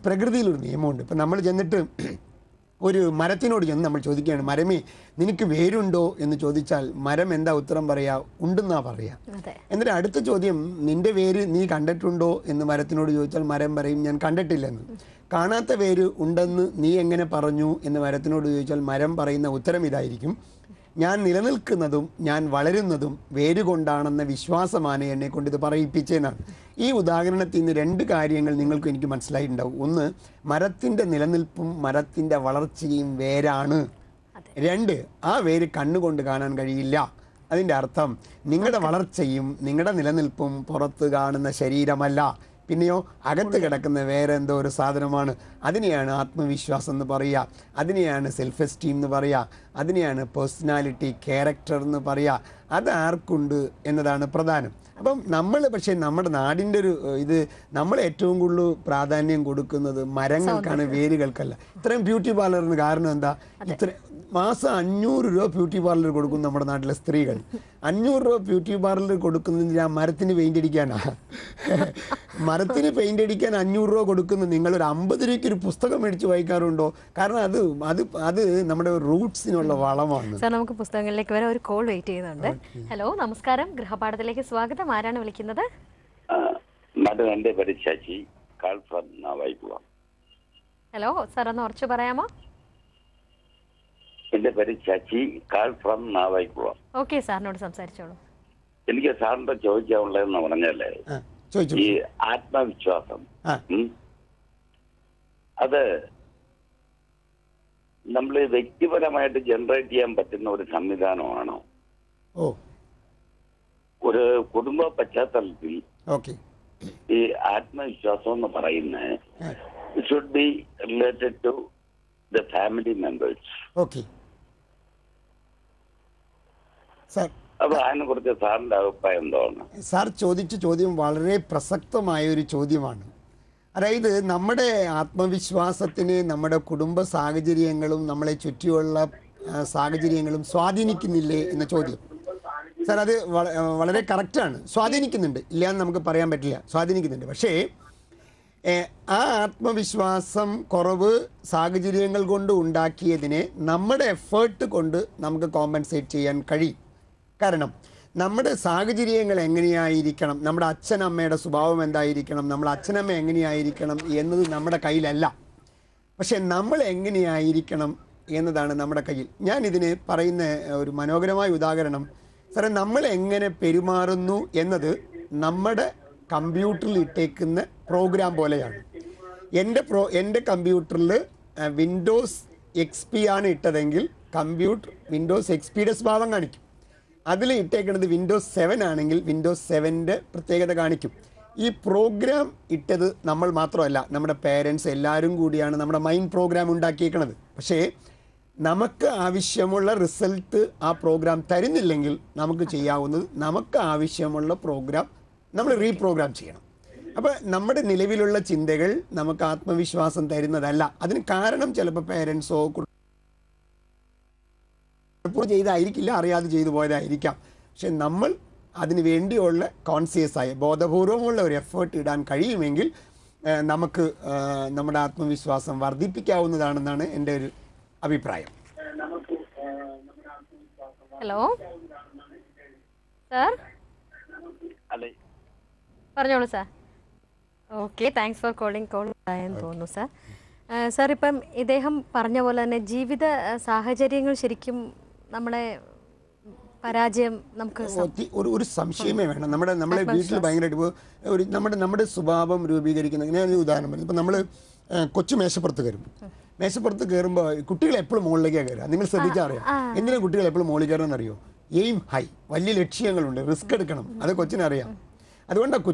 പ്രകൃതിയിലൊരു നിയമമുണ്ട്. ഇപ്പം നമ്മൾ ചെന്നിട്ട് ഒരു മരത്തിനോട് ചെന്ന് നമ്മൾ ചോദിക്കുകയാണ്, മരമേ നിനക്ക് വേരുണ്ടോ എന്ന് ചോദിച്ചാൽ മരം എന്താ ഉത്തരം പറയാ? ഉണ്ടെന്നാ പറയാ. എന്നിട്ട് അടുത്ത ചോദ്യം, നിന്റെ വേര് നീ കണ്ടിട്ടുണ്ടോ എന്ന് മരത്തിനോട് ചോദിച്ചാൽ മരം പറയും ഞാൻ കണ്ടിട്ടില്ലെന്ന്. കാണാത്ത വേര് ഉണ്ടെന്ന് നീ എങ്ങനെ പറഞ്ഞു എന്ന് മരത്തിനോട് ചോദിച്ചാൽ മരം പറയുന്ന ഉത്തരം ഇതായിരിക്കും, ഞാൻ നിലനിൽക്കുന്നതും ഞാൻ വളരുന്നതും വേരുകൊണ്ടാണെന്ന വിശ്വാസമാണ് എന്നെ കൊണ്ട് ഇത് പറയിപ്പിച്ചതെന്നാണ്. ഈ ഉദാഹരണത്തിൽ നിന്ന് രണ്ട് കാര്യങ്ങൾ നിങ്ങൾക്ക് എനിക്ക് മനസ്സിലായിട്ടുണ്ടാവും. ഒന്ന്, മരത്തിൻ്റെ നിലനിൽപ്പും മരത്തിൻ്റെ വളർച്ചയും വേരാണ്. രണ്ട്, ആ വേര് കണ്ണുകൊണ്ട് കാണാൻ കഴിയില്ല. അതിൻ്റെ അർത്ഥം നിങ്ങളുടെ വളർച്ചയും നിങ്ങളുടെ നിലനിൽപ്പും പുറത്ത് കാണുന്ന ശരീരമല്ല, പിന്നെയോ അകത്ത് കിടക്കുന്ന വേറെ എന്തോ ഒരു സാധനമാണ്. അതിനെയാണ് ആത്മവിശ്വാസം എന്ന് പറയുക, അതിനെയാണ് സെൽഫ് എസ്റ്റീം എന്ന് പറയുക, അതിനെയാണ് പേഴ്സണാലിറ്റി, ക്യാരക്ടർ എന്ന് പറയുക. അത് ആർക്കുണ്ട് എന്നതാണ് പ്രധാനം. അപ്പം നമ്മൾ പക്ഷേ നമ്മുടെ നാടിൻ്റെ ഇത് നമ്മൾ ഏറ്റവും കൂടുതൽ പ്രാധാന്യം കൊടുക്കുന്നത് മരങ്ങൾക്കാണ്, വേരുകൾക്കല്ല. ഇത്രയും ബ്യൂട്ടി പാർലറിന് കാരണം എന്താ? മാസം 500 രൂപ ബ്യൂട്ടി പാർലർ കൊടുക്കും നമ്മുടെ നാട്ടിലെ സ്ത്രീകൾ. 500 രൂപ ബ്യൂട്ടി പാർലർ കൊടുക്കുന്നതിന് ആ മരത്തിന് പെയിൻ്റ് അടിക്കാനാ. മരത്തിന് പെയിൻ്റ് അടിക്കാൻ 500 രൂപ കൊടുക്കുന്നു. നിങ്ങളൊരു 50 രൂപയ്ക്ക് ഒരു പുസ്തകം മേടിച്ച് വായിക്കാറുണ്ടോ? കാരണം അത് നമ്മുടെ റൂട്ട്സിനുള്ള വളമാണ്. സാർ, നമുക്ക് പുസ്തകങ്ങളിലേക്ക് വരെ ഒരു കോൾ വെയിറ്റ് ചെയ്യുന്നുണ്ട്. ഹലോ, നമസ്കാരം, ഗൃഹപാഠത്തിലേക്ക് സ്വാഗതം. ആരാണ് വിളിക്കുന്നത്? മാഡം, എൻ്റെ പേര് Shashi, call from Navaikulam. Hello sir, ഒന്ന് ഉറച്ചു പറയാമോ? എൻ്റെ പേര് Shashi, call from Navaikulam. Okay, സാറിനോട് സംസാരിച്ചോളൂ. എനിക്ക് സാറിന്റെ ചോദിക്കാനുള്ളതെന്ന് പറഞ്ഞാലേ, ഈ ആത്മവിശ്വാസം അത് നമ്മൾ വ്യക്തിപരമായിട്ട് ജനറേറ്റ് ചെയ്യാൻ പറ്റുന്ന ഒരു സംവിധാനമാണോ? ഒരു കുടുംബ പശ്ചാത്തലത്തിൽ ഈ ആത്മവിശ്വാസം എന്ന് പറയുന്നത് should be related to the family members. അപ്പൊ അതിനെ കുറിച്ച് സാറിന്റെ അഭിപ്രായം എന്താണ്? സാർ ചോദിച്ച ചോദ്യം വളരെ പ്രസക്തമായ ഒരു ചോദ്യമാണ്. അതായത് നമ്മുടെ ആത്മവിശ്വാസത്തിന് നമ്മുടെ കുടുംബ സാഹചര്യങ്ങളും നമ്മളെ ചുറ്റിയുള്ള സാഹചര്യങ്ങളും സ്വാധീനിക്കുന്നില്ലേ എന്ന ചോദ്യം. സാർ, അത് വളരെ കറക്റ്റാണ്. സ്വാധീനിക്കുന്നുണ്ട്, ഇല്ല എന്ന് നമുക്ക് പറയാൻ പറ്റില്ല, സ്വാധീനിക്കുന്നുണ്ട്. പക്ഷേ ആ ആത്മവിശ്വാസം കുറവ് സാഹചര്യങ്ങൾ കൊണ്ട് ഉണ്ടാക്കിയതിനെ നമ്മുടെ എഫേർട്ട് കൊണ്ട് നമുക്ക് കോമ്പൻസേറ്റ് ചെയ്യാൻ കഴിയും. കാരണം നമ്മുടെ സാഹചര്യങ്ങൾ എങ്ങനെയായിരിക്കണം, നമ്മുടെ അച്ഛനമ്മയുടെ സ്വഭാവം എന്തായിരിക്കണം, നമ്മുടെ അച്ഛനമ്മ എങ്ങനെയായിരിക്കണം എന്നത് നമ്മുടെ കയ്യിലല്ല. പക്ഷെ നമ്മൾ എങ്ങനെയായിരിക്കണം എന്നതാണ് നമ്മുടെ കയ്യിൽ. ഞാൻ ഇതിന് പറയുന്ന ഒരു മനോഹരമായ ഉദാഹരണം, സാറേ, നമ്മൾ എങ്ങനെ പെരുമാറുന്നു എന്നത് നമ്മുടെ കമ്പ്യൂട്ടറിൽ ഇട്ടേക്കുന്ന പ്രോഗ്രാം പോലെയാണ്. എൻ്റെ കമ്പ്യൂട്ടറിൽ വിൻഡോസ് XP ആണ് ഇട്ടതെങ്കിൽ കമ്പ്യൂട്ടർ വിൻഡോസ് XPയുടെ സ്വഭാവം കാണിക്കും. അതിൽ ഇട്ടേക്കുന്നത് വിൻഡോസ് 7 ആണെങ്കിൽ വിൻഡോസ് 7ൻ്റെ പ്രത്യേകത കാണിക്കും. ഈ പ്രോഗ്രാം ഇട്ടത് നമ്മൾ മാത്രമല്ല, നമ്മുടെ പേരൻസ് എല്ലാവരും കൂടിയാണ് നമ്മുടെ മൈൻഡ് പ്രോഗ്രാം ഉണ്ടാക്കിയേക്കുന്നത്. പക്ഷേ നമുക്ക് ആവശ്യമുള്ള റിസൾട്ട് ആ പ്രോഗ്രാം തരുന്നില്ലെങ്കിൽ നമുക്ക് ചെയ്യാവുന്നത് നമുക്ക് ആവശ്യമുള്ള പ്രോഗ്രാം നമ്മൾ റീപ്രോഗ്രാം ചെയ്യണം. അപ്പോൾ നമ്മുടെ നിലവിലുള്ള ചിന്തകൾ നമുക്ക് ആത്മവിശ്വാസം തരുന്നതല്ല. അതിന് കാരണം ചിലപ്പോൾ പേരൻസോ ചെയ്തായിരിക്കില്ല, അറിയാതെ ചെയ്തു പോയതായിരിക്കാം. പക്ഷെ നമ്മൾ അതിന് വേണ്ടിയുള്ള കോൺഷ്യസ് ആയ ബോധപൂർവമുള്ള ഒരു എഫേർട്ട് ഇടാൻ കഴിയുമെങ്കിൽ നമുക്ക് നമ്മുടെ ആത്മവിശ്വാസം വർദ്ധിപ്പിക്കാവുന്നതാണെന്നാണ് എൻ്റെ ഒരു അഭിപ്രായം. ഹലോ സാർ, പറഞ്ഞോളൂ sir. Okay, thanks for calling. Call ആയെന്ന് തോന്നുന്നു സാർ. സാർ, ഇപ്പം ഇദ്ദേഹം പറഞ്ഞ പോലെ തന്നെ ജീവിത സാഹചര്യങ്ങൾ ശരിക്കും നമ്മളെ പരാജയം നമുക്ക് ഒരു സംശയമേ വേണം. നമ്മളെ വീട്ടിൽ ഭയങ്കരമായിട്ട് ഒരു നമ്മുടെ സ്വഭാവം രൂപീകരിക്കുന്ന, ഞാനൊരു ഉദാഹരണം പറഞ്ഞു. ഇപ്പം നമ്മൾ കൊച്ചു മേശപ്പുറത്ത് കയറും. മേശപ്പുറത്ത് കയറുമ്പോൾ കുട്ടികൾ എപ്പോഴും മുകളിലേക്കാണ് കയറുക. നിങ്ങൾ ശ്രദ്ധിച്ചാൽ അറിയാം. എന്തിനാണ് കുട്ടികൾ എപ്പോഴും മുകളിൽ കയറുമെന്ന് അറിയോ? എയിം ഹൈ, വലിയ ലക്ഷ്യങ്ങളുണ്ട്, റിസ്ക് എടുക്കണം, അത് കൊച്ചിനറിയാം. അതുകൊണ്ടാണ്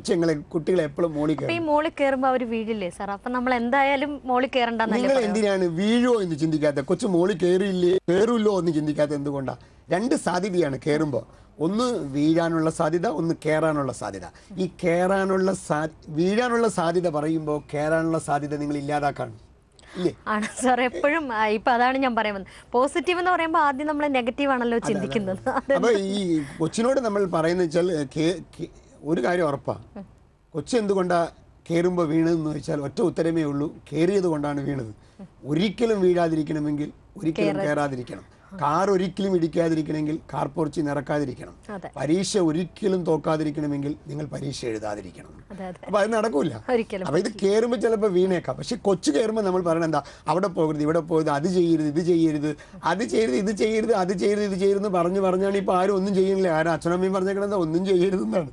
കുട്ടികളെ എപ്പോഴും മോളിൽ കയറുമ്പോൾ അവർ വീഴില്ലേ സാർ? അപ്പൊ നമ്മൾ എന്തായാലും മോളിൽ കയറണ്ട. നിങ്ങൾ എന്തിനാണ് വീഴോ എന്ന് ചിന്തിക്കാത്ത, കൊച്ചു മോളിൽ കയറില്ലോ എന്ന് ചിന്തിക്കാത്ത എന്തുകൊണ്ടാണ്? രണ്ട് സാധ്യതയാണ് കയറുമ്പോൾ. ഒന്ന് വീഴാനുള്ള സാധ്യത, ഒന്ന് കയറാനുള്ള സാധ്യത. ഈ വീഴാനുള്ള സാധ്യത പറയുമ്പോൾ കയറാനുള്ള സാധ്യത നിങ്ങൾ ഇല്ലാതാക്കാണ്. ആണ് സാർ, എപ്പോഴും ഇപ്പൊ അതാണ് ഞാൻ പറയുന്നത്. പോസിറ്റീവ് എന്ന് പറയുമ്പോൾ ആദ്യം നമ്മൾ നെഗറ്റീവ് ആണല്ലോ ചിന്തിക്കുന്നത്. അപ്പൊ ഈ കൊച്ചിനോട് നമ്മൾ പറയുന്ന വെച്ചാൽ ഒരു കാര്യം ഉറപ്പാ, കൊച്ചു എന്തുകൊണ്ടാ കയറുമ്പോൾ വീണതെന്ന് വെച്ചാൽ ഒറ്റ ഉത്തരമേ ഉള്ളൂ, കയറിയത് കൊണ്ടാണ് വീണത്. ഒരിക്കലും വീഴാതിരിക്കണമെങ്കിൽ ഒരിക്കലും കയറാതിരിക്കണം. കാർ ഒരിക്കലും ഇടിക്കാതിരിക്കണമെങ്കിൽ കാർ പോർച്ച് നിറക്കാതിരിക്കണം. പരീക്ഷ ഒരിക്കലും തോക്കാതിരിക്കണമെങ്കിൽ നിങ്ങൾ പരീക്ഷ എഴുതാതിരിക്കണം. അപ്പൊ അത് നടക്കൂല. അപ്പൊ ഇത് കയറുമ്പോൾ ചിലപ്പോൾ വീണേക്കാം. പക്ഷെ കൊച്ചു കയറുമ്പോൾ നമ്മൾ പറയണത് എന്താ? അവിടെ പോകരുത്, ഇവിടെ പോകരുത്, അത് ചെയ്യരുത്, ഇത് ചെയ്യരുത്, അത് ചെയ്യരുത്, ഇത് ചെയ്യരുത്, അത് ചെയ്യരുത്, ഇത് ചെയ്യരുതെന്ന് പറഞ്ഞാണ് ഇപ്പൊ ആരും ഒന്നും ചെയ്യുന്നില്ല. ആരും അച്ഛനമ്മയും പറഞ്ഞേക്കണെന്താ? ഒന്നും ചെയ്യരുതെന്നാണ്.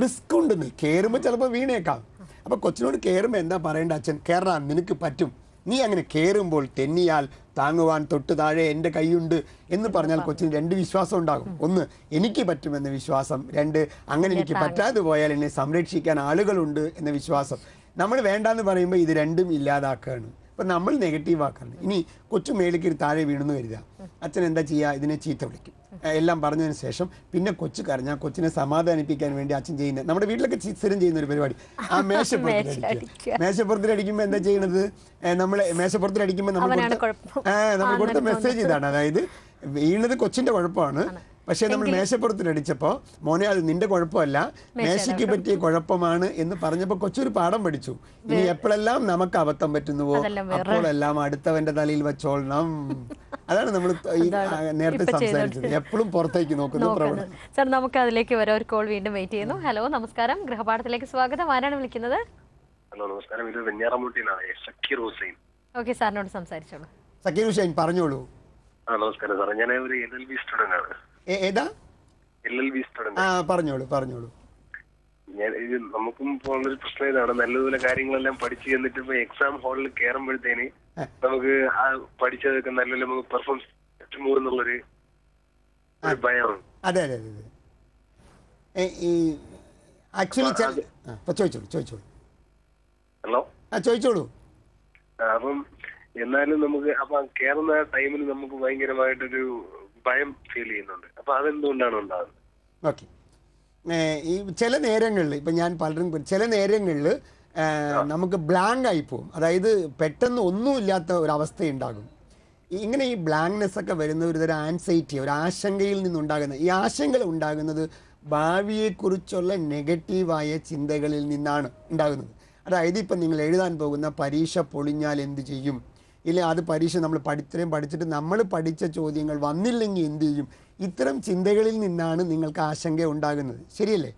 റിസ്ക് ഉണ്ടെന്ന്. കയറുമ്പോൾ ചിലപ്പോൾ വീണേക്കാം. അപ്പൊ കൊച്ചിനോട് കയറുമ്പോൾ എന്താ പറയേണ്ട? അച്ഛൻ കയറാൻ നിനക്ക് പറ്റും, നീ അങ്ങനെ കയറുമ്പോൾ തെന്നിയാൽ താങ്ങുവാൻ തൊട്ട് താഴെ എൻ്റെ കൈയുണ്ട് എന്ന് പറഞ്ഞാൽ കൊച്ചിന് രണ്ട് വിശ്വാസം ഉണ്ടാകും. ഒന്ന്, എനിക്ക് പറ്റുമെന്ന വിശ്വാസം. രണ്ട്, അങ്ങനെ എനിക്ക് പറ്റാതെ പോയാൽ എന്നെ സംരക്ഷിക്കാൻ ആളുകളുണ്ട് എന്ന വിശ്വാസം. നമ്മൾ വേണ്ടാന്ന് പറയുമ്പോൾ ഇത് രണ്ടും ഇല്ലാതാക്കുകയാണ്. അപ്പം നമ്മൾ നെഗറ്റീവ് ആക്കാണ്. ഇനി കൊച്ചു മേളിക്ക് താഴെ വീണെന്ന് കരുതുക, അച്ഛൻ എന്താ ചെയ്യുക? ഇതിനെ ചീത്ത വിളിക്കും. എല്ലാം പറഞ്ഞതിന് ശേഷം പിന്നെ കൊച്ചു കരഞ്ഞാൽ കൊച്ചിനെ സമാധാനിപ്പിക്കാൻ വേണ്ടി അച്ഛൻ ചെയ്യുന്നത്, നമ്മുടെ വീട്ടിലൊക്കെ സ്ഥിരം ചെയ്യുന്ന ഒരു പരിപാടി, ആ മേശപ്പുറത്തിലടിക്കുമ്പോൾ എന്താ ചെയ്യണത്? നമ്മൾ മേശപ്പുറത്തിലടിക്കുമ്പോൾ നമ്മൾ കൊടുത്ത മെസ്സേജ് ഇതാണ്. അതായത് വീണത് കൊച്ചിൻ്റെ കുഴപ്പമാണ്, പക്ഷേ നമ്മൾ മേശപ്പുറത്തിനടിച്ചപ്പോൾ മോനെ അത് നിന്റെ കുഴപ്പമല്ല, മേശയ്ക്ക് പറ്റിയ കുഴപ്പമാണ് എന്ന് പറഞ്ഞപ്പോൾ കൊച്ചൊരു പാഠം പഠിച്ചു. ഇനി എപ്പോഴെല്ലാം നമുക്ക് അബദ്ധം പറ്റുന്നുവോ അപ്പോഴെല്ലാം അടുത്തവന്റെ തലയിൽ വെച്ചോളണം. അതാണ് നമ്മൾ നേരത്തെ സംസാരിച്ചത്, എപ്പോഴും പുറത്തേക്ക് നോക്കുന്ന പ്രവണത. സാർ, നമുക്ക് അതിലേക്ക് വരെ ഒരു കോൾ വീണ്ടും വെയിറ്റ് ചെയ്യുന്നു. ഹലോ, നമസ്കാരം, ഗൃഹപാഠത്തിലേക്ക് സ്വാഗതം. ആരാണ് വിളിക്കുന്നത്? ഹലോ, നമസ്കാരം. ഇത് വെഞ്ഞാറമൂട്ടിന്നാണ്, സക്കീർ ഹുസൈൻ. ഓക്കെ, സാറിനോട് സംസാരിച്ചോളൂ. സക്കീർ ഹുസൈൻ, പറഞ്ഞോളൂ. നമസ്കാരം സാറേ, ഞാൻ ഒരു LLB സ്റ്റുഡന്റ് ആണ്. ഏതാ? LLB student. പറഞ്ഞോളൂ. ഞാൻ ഇത് നമുക്കും പോകുന്നൊരു പ്രശ്നം ഇതാണ്, നല്ലതുപോലെ കാര്യങ്ങളെല്ലാം പഠിച്ചു ചെന്നിട്ട് ഇപ്പൊ എക്സാം ഹാളിൽ കയറുമ്പോഴത്തേന് നമുക്ക് ആ പഠിച്ചതൊക്കെ നല്ലപോലെ നമുക്ക് പെർഫോമൻസ് പറ്റുമോ എന്നുള്ളൊരു ഭയമാണ്. അതെ. ആക്ച്വലി ചോദിച്ചോളൂ. ഹലോ, ചോദിച്ചോളൂ. അപ്പം എന്നാലും നമുക്ക് അപ്പൊ കയറുന്ന ടൈമിൽ നമുക്ക് ഭയങ്കരമായിട്ടൊരു ഭയം ഫീൽ ചെയ്യുന്നുണ്ട്. അപ്പൊ അതെന്തുകൊണ്ടാണ് ഉണ്ടാകുന്നത്? ഓക്കെ, ഈ ചില നേരങ്ങളിൽ ഇപ്പം ഞാൻ പലരും ചില നേരങ്ങളിൽ നമുക്ക് ബ്ലാങ്ക് ആയി പോകും. അതായത് പെട്ടെന്ന് ഒന്നുമില്ലാത്ത ഒരവസ്ഥയുണ്ടാകും. ഇങ്ങനെ ഈ ബ്ലാങ്ക്നെസ് ഒക്കെ വരുന്ന ഒരു തരം ആൻസൈറ്റി, ഒരു ആശങ്കയിൽ നിന്നുണ്ടാകുന്ന ഈ ആശങ്ക ഉണ്ടാകുന്നത് ഭാവിയെക്കുറിച്ചുള്ള നെഗറ്റീവായ ചിന്തകളിൽ നിന്നാണ് ഉണ്ടാകുന്നത്. അതായത് ഇപ്പം നിങ്ങൾ എഴുതാൻ പോകുന്ന പരീക്ഷ പൊളിഞ്ഞാൽ എന്ത് ചെയ്യും, ഇല്ല അത് പരീക്ഷ നമ്മൾ പഠിച്ചിട്ട് നമ്മൾ പഠിച്ച ചോദ്യങ്ങൾ വന്നില്ലെങ്കിൽ എന്ത് ചെയ്യും, ഇത്തരം ചിന്തകളിൽ നിന്നാണ് നിങ്ങൾക്ക് ആശങ്ക ഉണ്ടാകുന്നത്. ശരിയല്ലേ?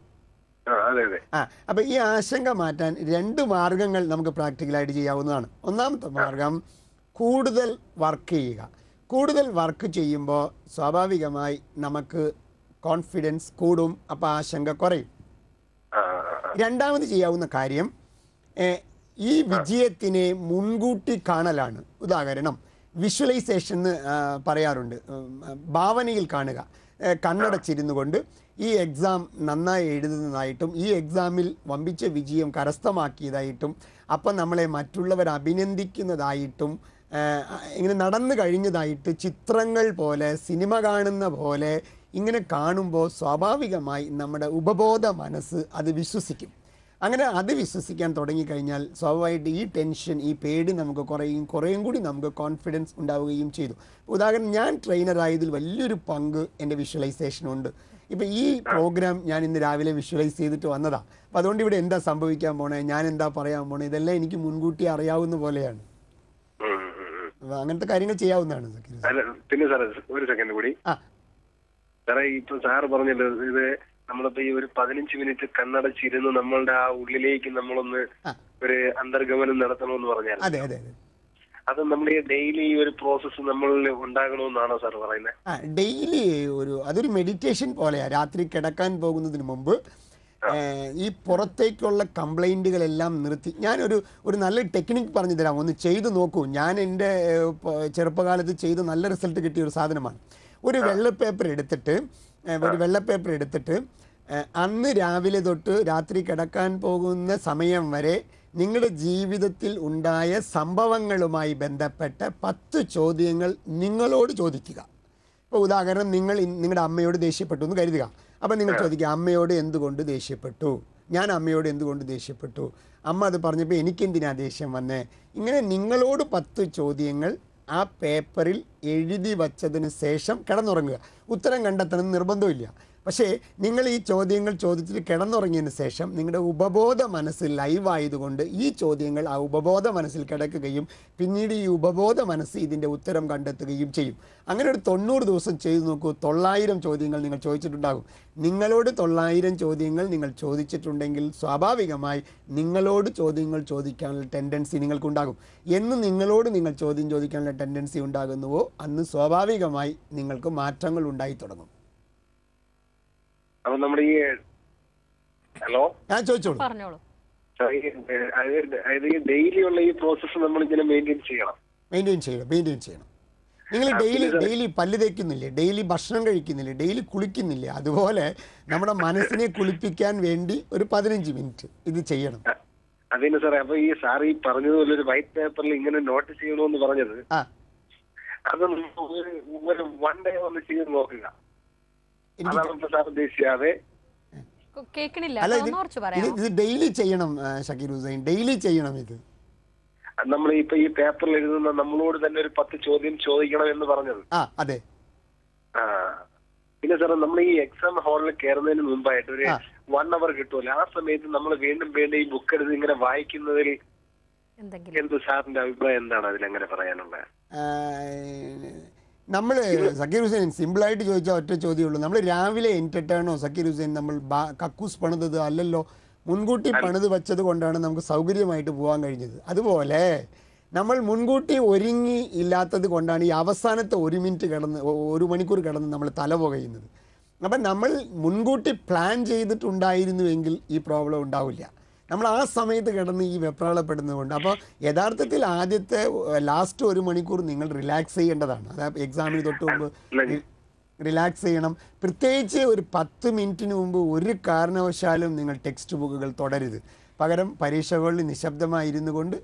അപ്പം ഈ ആശങ്ക മാറ്റാൻ 2 മാർഗങ്ങൾ നമുക്ക് പ്രാക്ടിക്കലായിട്ട് ചെയ്യാവുന്നതാണ്. ഒന്നാമത്തെ മാർഗം കൂടുതൽ വർക്ക് ചെയ്യുക. കൂടുതൽ വർക്ക് ചെയ്യുമ്പോൾ സ്വാഭാവികമായി നമുക്ക് കോൺഫിഡൻസ് കൂടും, അപ്പോൾ ആശങ്ക കുറയും. രണ്ടാമത് ചെയ്യാവുന്ന കാര്യം ഈ വിജയത്തിനെ മുൻകൂട്ടി കാണലാണ്. ഉദാഹരണം വിഷ്വലൈസേഷൻ എന്ന് പറയാറുണ്ട്. ഭാവനയിൽ കാണുക. കണ്ണടച്ചിരുന്നു കൊണ്ട് ഈ എക്സാം നന്നായി എഴുതുന്നതായിട്ടും ഈ എക്സാമിൽ വമ്പിച്ച വിജയം കരസ്ഥമാക്കിയതായിട്ടും അപ്പം നമ്മളെ മറ്റുള്ളവർ അഭിനന്ദിക്കുന്നതായിട്ടും ഇങ്ങനെ നടന്നു കഴിഞ്ഞതായിട്ട് ചിത്രങ്ങൾ പോലെ, സിനിമ കാണുന്ന പോലെ ഇങ്ങനെ കാണുമ്പോൾ സ്വാഭാവികമായി നമ്മുടെ ഉപബോധ മനസ്സ് അത് വിശ്വസിക്കും. അങ്ങനെ അത് വിശ്വസിക്കാൻ തുടങ്ങിക്കഴിഞ്ഞാൽ സ്വാഭാവികമായിട്ട് ഈ ടെൻഷൻ, ഈ പേടി നമുക്ക് കുറേയും കൂടി നമുക്ക് കോൺഫിഡൻസ് ഉണ്ടാവുകയും ചെയ്തു. ഉദാഹരണം, ഞാൻ ട്രെയിനറായതിൽ വലിയൊരു പങ്ക് എൻ്റെ വിഷ്വലൈസേഷനുണ്ട്. ഇപ്പം ഈ പ്രോഗ്രാം ഞാൻ ഇന്ന് രാവിലെ വിഷ്വലൈസ് ചെയ്തിട്ട് വന്നതാണ്. അപ്പം അതുകൊണ്ട് ഇവിടെ എന്താ സംഭവിക്കാൻ പോണേ, ഞാൻ എന്താ പറയാൻ പോണേ, ഇതെല്ലാം എനിക്ക് മുൻകൂട്ടി അറിയാവുന്ന പോലെയാണ്. അങ്ങനത്തെ കാര്യങ്ങൾ ചെയ്യാവുന്നതാണ്. പിന്നെ സാറേ ഒരു സെക്കൻഡ് കൂടി. സാറേ ഇപ്പൊ സാറ് പറഞ്ഞല്ലോ, ഇത് നമ്മളിപ്പോ ഈ ഒരു 15 മിനിറ്റ് കണ്ണടച്ചിരുന്ന് നമ്മളുടെ ആ ഉള്ളിലേക്ക് നമ്മളൊന്ന് ഒരു അന്തർഗമനം നടത്തണമെന്ന് പറഞ്ഞാൽ അത് നമ്മൾ ഈ ഡെയിലി ഈ ഒരു പ്രോസസ്സ് നമ്മളിൽ ഉണ്ടാകണമെന്നാണോ സാർ പറയുന്നത്? ഡെയിലി അതൊരു മെഡിറ്റേഷൻ പോലെയാണ്. രാത്രി കിടക്കാൻ പോകുന്നതിന് മുമ്പ് ഈ പുറത്തേക്കുള്ള കംപ്ലൈൻറ്റുകളെല്ലാം നിർത്തി ഞാനൊരു നല്ല ടെക്നിക്ക് പറഞ്ഞു തരാം, ഒന്ന് ചെയ്തു നോക്കൂ. ഞാൻ എൻ്റെ ചെറുപ്പകാലത്ത് ചെയ്ത് നല്ല റിസൾട്ട് കിട്ടിയ ഒരു സാധനമാണ്. ഒരു വെള്ളപ്പേപ്പർ എടുത്തിട്ട് അന്ന് രാവിലെ തൊട്ട് രാത്രി കിടക്കാൻ പോകുന്ന സമയം വരെ നിങ്ങളുടെ ജീവിതത്തിൽ ഉണ്ടായ സംഭവങ്ങളുമായി ബന്ധപ്പെട്ട 10 ചോദ്യങ്ങൾ നിങ്ങളോട് ചോദിക്കുക. ഇപ്പോൾ ഉദാഹരണം, നിങ്ങളുടെ അമ്മയോട് ദേഷ്യപ്പെട്ടു എന്ന് കരുതുക. അപ്പം നിങ്ങൾ ചോദിക്കുക, അമ്മയോട് എന്തുകൊണ്ട് ദേഷ്യപ്പെട്ടു, ഞാൻ അമ്മയോട് എന്തുകൊണ്ട് ദേഷ്യപ്പെട്ടു, അമ്മ അത് പറഞ്ഞപ്പോൾ എനിക്കെന്തിനാ ദേഷ്യം വന്നേ. ഇങ്ങനെ നിങ്ങളോട് 10 ചോദ്യങ്ങൾ ആ പേപ്പറിൽ എഴുതി വച്ചതിന് ശേഷം കിടന്നുറങ്ങുക. ഉത്തരം കണ്ടെത്തണമെന്ന് നിർബന്ധമില്ല. പക്ഷേ നിങ്ങൾ ഈ ചോദ്യങ്ങൾ ചോദിച്ചിട്ട് കിടന്നുറങ്ങിയതിന് ശേഷം നിങ്ങളുടെ ഉപബോധ മനസ്സ് ലൈവായതുകൊണ്ട് ഈ ചോദ്യങ്ങൾ ആ ഉപബോധ മനസ്സിൽ കിടക്കുകയും പിന്നീട് ഈ ഉപബോധ മനസ്സ് ഇതിൻ്റെ ഉത്തരം കണ്ടെത്തുകയും ചെയ്യും. അങ്ങനെ ഒരു 90 ദിവസം ചെയ്തു നോക്കൂ. 900 ചോദ്യങ്ങൾ നിങ്ങൾ ചോദിച്ചിട്ടുണ്ടാകും. നിങ്ങളോട് 900 ചോദ്യങ്ങൾ നിങ്ങൾ ചോദിച്ചിട്ടുണ്ടെങ്കിൽ സ്വാഭാവികമായി നിങ്ങളോട് ചോദ്യങ്ങൾ ചോദിക്കാനുള്ള ടെൻഡൻസി നിങ്ങൾക്കുണ്ടാകും. എന്ന് നിങ്ങളോട് നിങ്ങൾ ചോദ്യം ചോദിക്കാനുള്ള ടെൻഡൻസി ഉണ്ടാകുന്നുവോ അന്ന് സ്വാഭാവികമായി നിങ്ങൾക്ക് മാറ്റങ്ങൾ ഉണ്ടായി തുടങ്ങും. അപ്പൊ നമ്മുടെ ഈ ഹലോ ഞാൻ ചോദിച്ചോളൂ. പറഞ്ഞോളൂ. ഡെയിലി ഉള്ള ഈ പ്രോസസ്സ് നമ്മൾ ഇങ്ങനെ മെയിൻറ്റെയിൻ ചെയ്യണം. നിങ്ങൾ ഡെയിലി പല്ല് തേക്കുന്നില്ലേ, ഡെയിലി ഭക്ഷണം കഴിക്കുന്നില്ലേ, ഡെയിലി കുളിക്കുന്നില്ലേ, അതുപോലെ നമ്മുടെ മനസ്സിനെ കുളിപ്പിക്കാൻ വേണ്ടി ഒരു 15 മിനിറ്റ് ഇത് ചെയ്യണം. അതിന് സാറേ, അപ്പൊ ഈ സാർ ഈ പറഞ്ഞതുപോലെ ഒരു വൈറ്റ് പേപ്പറിൽ ഇങ്ങനെ നോട്ട് ചെയ്യണമെന്ന് പറഞ്ഞത് അത് ഒരു 1 ഡേ ഒന്ന് ചെയ്ത് നോക്കുക. ഇത് ഡെയിലി ചെയ്യണം ഷക്കീർ ഹുസൈൻ, ഡെയിലി ചെയ്യണം. ഇത് നമ്മൾ ഇപ്പൊ ഈ പേപ്പറിൽ എഴുതുന്ന നമ്മളോട് തന്നെ ഒരു 10 ചോദ്യം ചോദിക്കണം എന്ന് പറഞ്ഞത്. അതെ. പിന്നെ സാറേ നമ്മൾ ഈ എക്സാം ഹാളിൽ കയറുന്നതിന് മുമ്പായിട്ട് ഒരു 1 hour കിട്ടുമല്ലോ, ആ സമയത്ത് നമ്മൾ വീണ്ടും വീണ്ടും ഈ ബുക്ക് എടുത്ത് ഇങ്ങനെ വായിക്കുന്നതിൽ എന്ത് സാറിന്റെ അഭിപ്രായം എന്താണ് അതിലെങ്ങനെ പറയാനുള്ളത്? നമ്മൾ സക്കീർ ഹുസൈൻ സിമ്പിളായിട്ട് ചോദിച്ചാൽ ഒറ്റ ചോദ്യമുള്ളൂ. നമ്മൾ രാവിലെ എൻറ്റർടൈനോ സക്കീർ ഹുസൈൻ നമ്മൾ കക്കൂസ് പണിതത് അല്ലല്ലോ, മുൻകൂട്ടി പണിത് വെച്ചത് കൊണ്ടാണ് നമുക്ക് സൗകര്യമായിട്ട് പോകാൻ കഴിഞ്ഞത്. അതുപോലെ നമ്മൾ മുൻകൂട്ടി ഒരുങ്ങി ഇല്ലാത്തത് കൊണ്ടാണ് ഈ അവസാനത്തെ 1 മിനിറ്റ് കിടന്ന് 1 മണിക്കൂർ കിടന്ന് നമ്മൾ തല പുകയുന്നത്. അപ്പം നമ്മൾ മുൻകൂട്ടി പ്ലാൻ ചെയ്തിട്ടുണ്ടായിരുന്നുവെങ്കിൽ ഈ പ്രോബ്ലം ഉണ്ടാവില്ല. നമ്മൾ ആ സമയത്ത് കിടന്ന് ഈ വെപ്രാളപ്പെടുന്നതുകൊണ്ട്. അപ്പോൾ യഥാർത്ഥത്തിൽ ആദ്യത്തെ ലാസ്റ്റ് 1 മണിക്കൂർ നിങ്ങൾ റിലാക്സ് ചെയ്യേണ്ടതാണ്. അതായത് എക്സാമിന് തൊട്ട് മുമ്പ് റിലാക്സ് ചെയ്യണം. പ്രത്യേകിച്ച് ഒരു 10 മിനിറ്റിന് മുമ്പ് ഒരു കാരണവശാലും നിങ്ങൾ ടെക്സ്റ്റ് ബുക്കുകൾ തുടരുത്. പകരം പരീക്ഷകളിൽ നിശബ്ദമായിരുന്നു കൊണ്ട്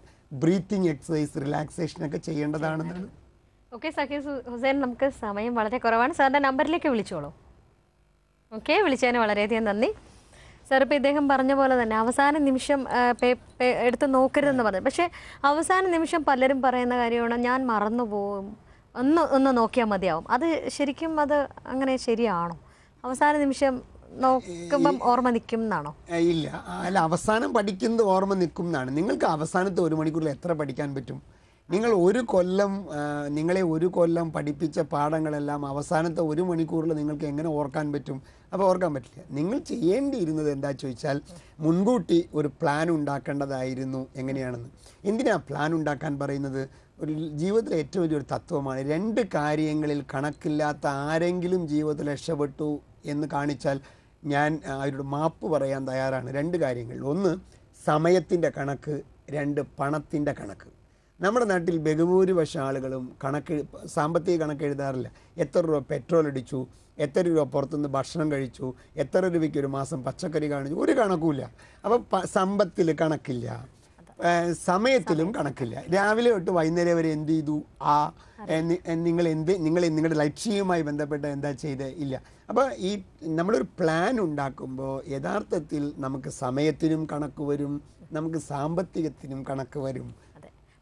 ബ്രീത്തിങ് എക്സസൈസ്, റിലാക്സേഷനൊക്കെ ചെയ്യേണ്ടതാണെന്നാണ്. ഓക്കെ സക്കീർ ഹുസൈൻ, നമുക്ക് സമയം വളരെ കുറവാണ്. സാറിൻ്റെ നമ്പറിലേക്ക് വിളിച്ചോളൂ. ഓക്കെ, വിളിച്ചതിന് വളരെയധികം നന്ദി. സാർ ഇപ്പോൾ ഇദ്ദേഹം പറഞ്ഞ പോലെ തന്നെ അവസാന നിമിഷം എടുത്ത് നോക്കരുതെന്ന് പറഞ്ഞു. പക്ഷേ അവസാന നിമിഷം പലരും പറയുന്ന കാര്യമാണ് ഞാൻ മറന്നു പോകും, ഒന്ന് നോക്കിയാൽ മതിയാവും. അത് ശരിക്കും അത് അങ്ങനെ ശരിയാണോ? അവസാന നിമിഷം നോക്കുമ്പം ഓർമ്മ നിൽക്കും എന്നാണോ? ഇല്ല, അല്ല, അവസാനം പഠിക്കുന്നത് ഓർമ്മ നിൽക്കും എന്നാണ്. നിങ്ങൾക്ക് അവസാനത്തെ 1 മണിക്കൂറിൽ എത്ര പഠിക്കാൻ പറ്റും? നിങ്ങൾ നിങ്ങളെ 1 കൊല്ലം പഠിപ്പിച്ച പാഠങ്ങളെല്ലാം അവസാനത്തെ 1 മണിക്കൂറിൽ നിങ്ങൾക്ക് എങ്ങനെ ഓർക്കാൻ പറ്റും? അപ്പോൾ ഓർക്കാൻ പറ്റില്ല. നിങ്ങൾ ചെയ്യേണ്ടിയിരുന്നത് എന്താ ചോദിച്ചാൽ മുൻകൂട്ടി ഒരു പ്ലാൻ ഉണ്ടാക്കേണ്ടതായിരുന്നു. എങ്ങനെയാണെന്ന്. എന്തിനാ പ്ലാൻ ഉണ്ടാക്കാൻ പറയുന്നത്? ഒരു ജീവിതത്തിലെ ഏറ്റവും വലിയൊരു തത്വമാണ്. 2 കാര്യങ്ങളിൽ കണക്കില്ലാത്ത ആരെങ്കിലും ജീവിതത്തിൽ രക്ഷപ്പെട്ടു എന്ന് കാണിച്ചാൽ ഞാൻ അവരോട് മാപ്പ് പറയാൻ തയ്യാറാണ്. 2 കാര്യങ്ങൾ. 1 സമയത്തിൻ്റെ കണക്ക്, 2 പണത്തിൻ്റെ കണക്ക്. നമ്മുടെ നാട്ടിൽ ബഹുഭൂരിപക്ഷം ആളുകളും സാമ്പത്തിക കണക്ക് എഴുതാറില്ല. എത്ര രൂപ പെട്രോൾ അടിച്ചു, എത്ര രൂപ പുറത്തുനിന്ന് ഭക്ഷണം കഴിച്ചു, എത്ര രൂപയ്ക്ക് ഒരു മാസം പച്ചക്കറി കാണിച്ചു, ഒരു കണക്കുമില്ല. അപ്പം സമ്പത്തിൽ കണക്കില്ല, സമയത്തിലും കണക്കില്ല. രാവിലെ തൊട്ട് വൈകുന്നേരം വരെ എന്ത് ചെയ്തു, നിങ്ങൾ നിങ്ങളുടെ ലക്ഷ്യവുമായി ബന്ധപ്പെട്ട് എന്താ ചെയ്ത് ഇല്ല. അപ്പോൾ ഈ നമ്മളൊരു പ്ലാൻ ഉണ്ടാക്കുമ്പോൾ യഥാർത്ഥത്തിൽ നമുക്ക് സമയത്തിനും കണക്ക് വരും, നമുക്ക് സാമ്പത്തികത്തിനും കണക്ക് വരും.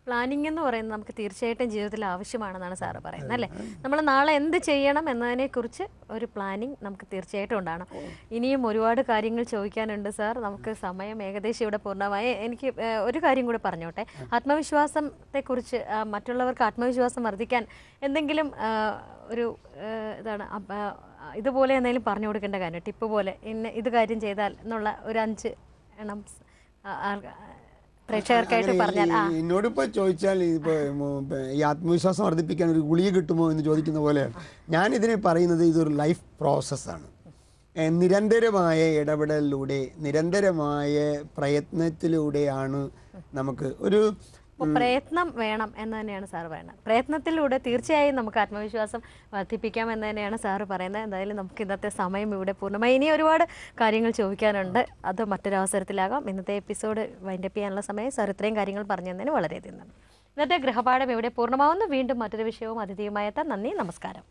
പ്ലാനിങ് എന്ന് പറയുന്നത് നമുക്ക് തീർച്ചയായിട്ടും ജീവിതത്തിൽ ആവശ്യമാണെന്നാണ് സാറ് പറയുന്നത് അല്ലേ? നമ്മൾ നാളെ എന്ത് ചെയ്യണം എന്നതിനെക്കുറിച്ച് ഒരു പ്ലാനിങ് നമുക്ക് തീർച്ചയായിട്ടും ഉണ്ടാകണം. ഇനിയും ഒരുപാട് കാര്യങ്ങൾ ചോദിക്കാനുണ്ട് സാർ. നമുക്ക് സമയം ഏകദേശം ഇവിടെ പൂർണ്ണമായി. എനിക്ക് ഒരു കാര്യം കൂടി പറഞ്ഞോട്ടെ. ആത്മവിശ്വാസത്തെക്കുറിച്ച്, മറ്റുള്ളവർക്ക് ആത്മവിശ്വാസം വർദ്ധിക്കാൻ എന്തെങ്കിലും ഒരു ഇതുപോലെ എന്തെങ്കിലും പറഞ്ഞു കൊടുക്കേണ്ട കാര്യം, ടിപ്പ് പോലെ ഇത് കാര്യം ചെയ്താൽ എന്നുള്ള ഒരു 5 എണ്ണം പ്രേക്ഷകർക്കായിട്ട് പറഞ്ഞാൽ. എന്നോടിപ്പോൾ ചോദിച്ചാൽ ഇപ്പോൾ ഈ ആത്മവിശ്വാസം വർദ്ധിപ്പിക്കാൻ ഒരു ഗുളിക കിട്ടുമോ എന്ന് ചോദിക്കുന്ന പോലെയാണ്. ഞാനിതിനെ പറയുന്നത് ഇതൊരു ലൈഫ് പ്രോസസ്സാണ്. നിരന്തരമായ ഇടപെടലിലൂടെ, നിരന്തരമായ പ്രയത്നത്തിലൂടെയാണ് നമുക്ക് ഒരു പ്രയത്നം വേണം എന്ന് തന്നെയാണ് സാറ് പറയുന്നത്. പ്രയത്നത്തിലൂടെ തീർച്ചയായും നമുക്ക് ആത്മവിശ്വാസം വർദ്ധിപ്പിക്കാം എന്ന് തന്നെയാണ് സാറ് പറയുന്നത്. എന്തായാലും നമുക്ക് ഇന്നത്തെ സമയം ഇവിടെ പൂർണ്ണമായി. ഇനി ഒരുപാട് കാര്യങ്ങൾ ചോദിക്കാനുണ്ട്, അത് മറ്റൊരവസരത്തിലാകാം. ഇന്നത്തെ എപ്പിസോഡ് വൈൻഡപ്പ് ചെയ്യാനുള്ള സമയം. സാർ ഇത്രയും കാര്യങ്ങൾ പറഞ്ഞു തന്നതിന് വളരെയധികം നന്ദി. ഇന്നത്തെ ഗൃഹപാഠം ഇവിടെ പൂർണ്ണമാവുന്നു. വീണ്ടും മറ്റൊരു വിഷയവും അതിഥിയുമായി എത്താം. നന്ദി, നമസ്കാരം.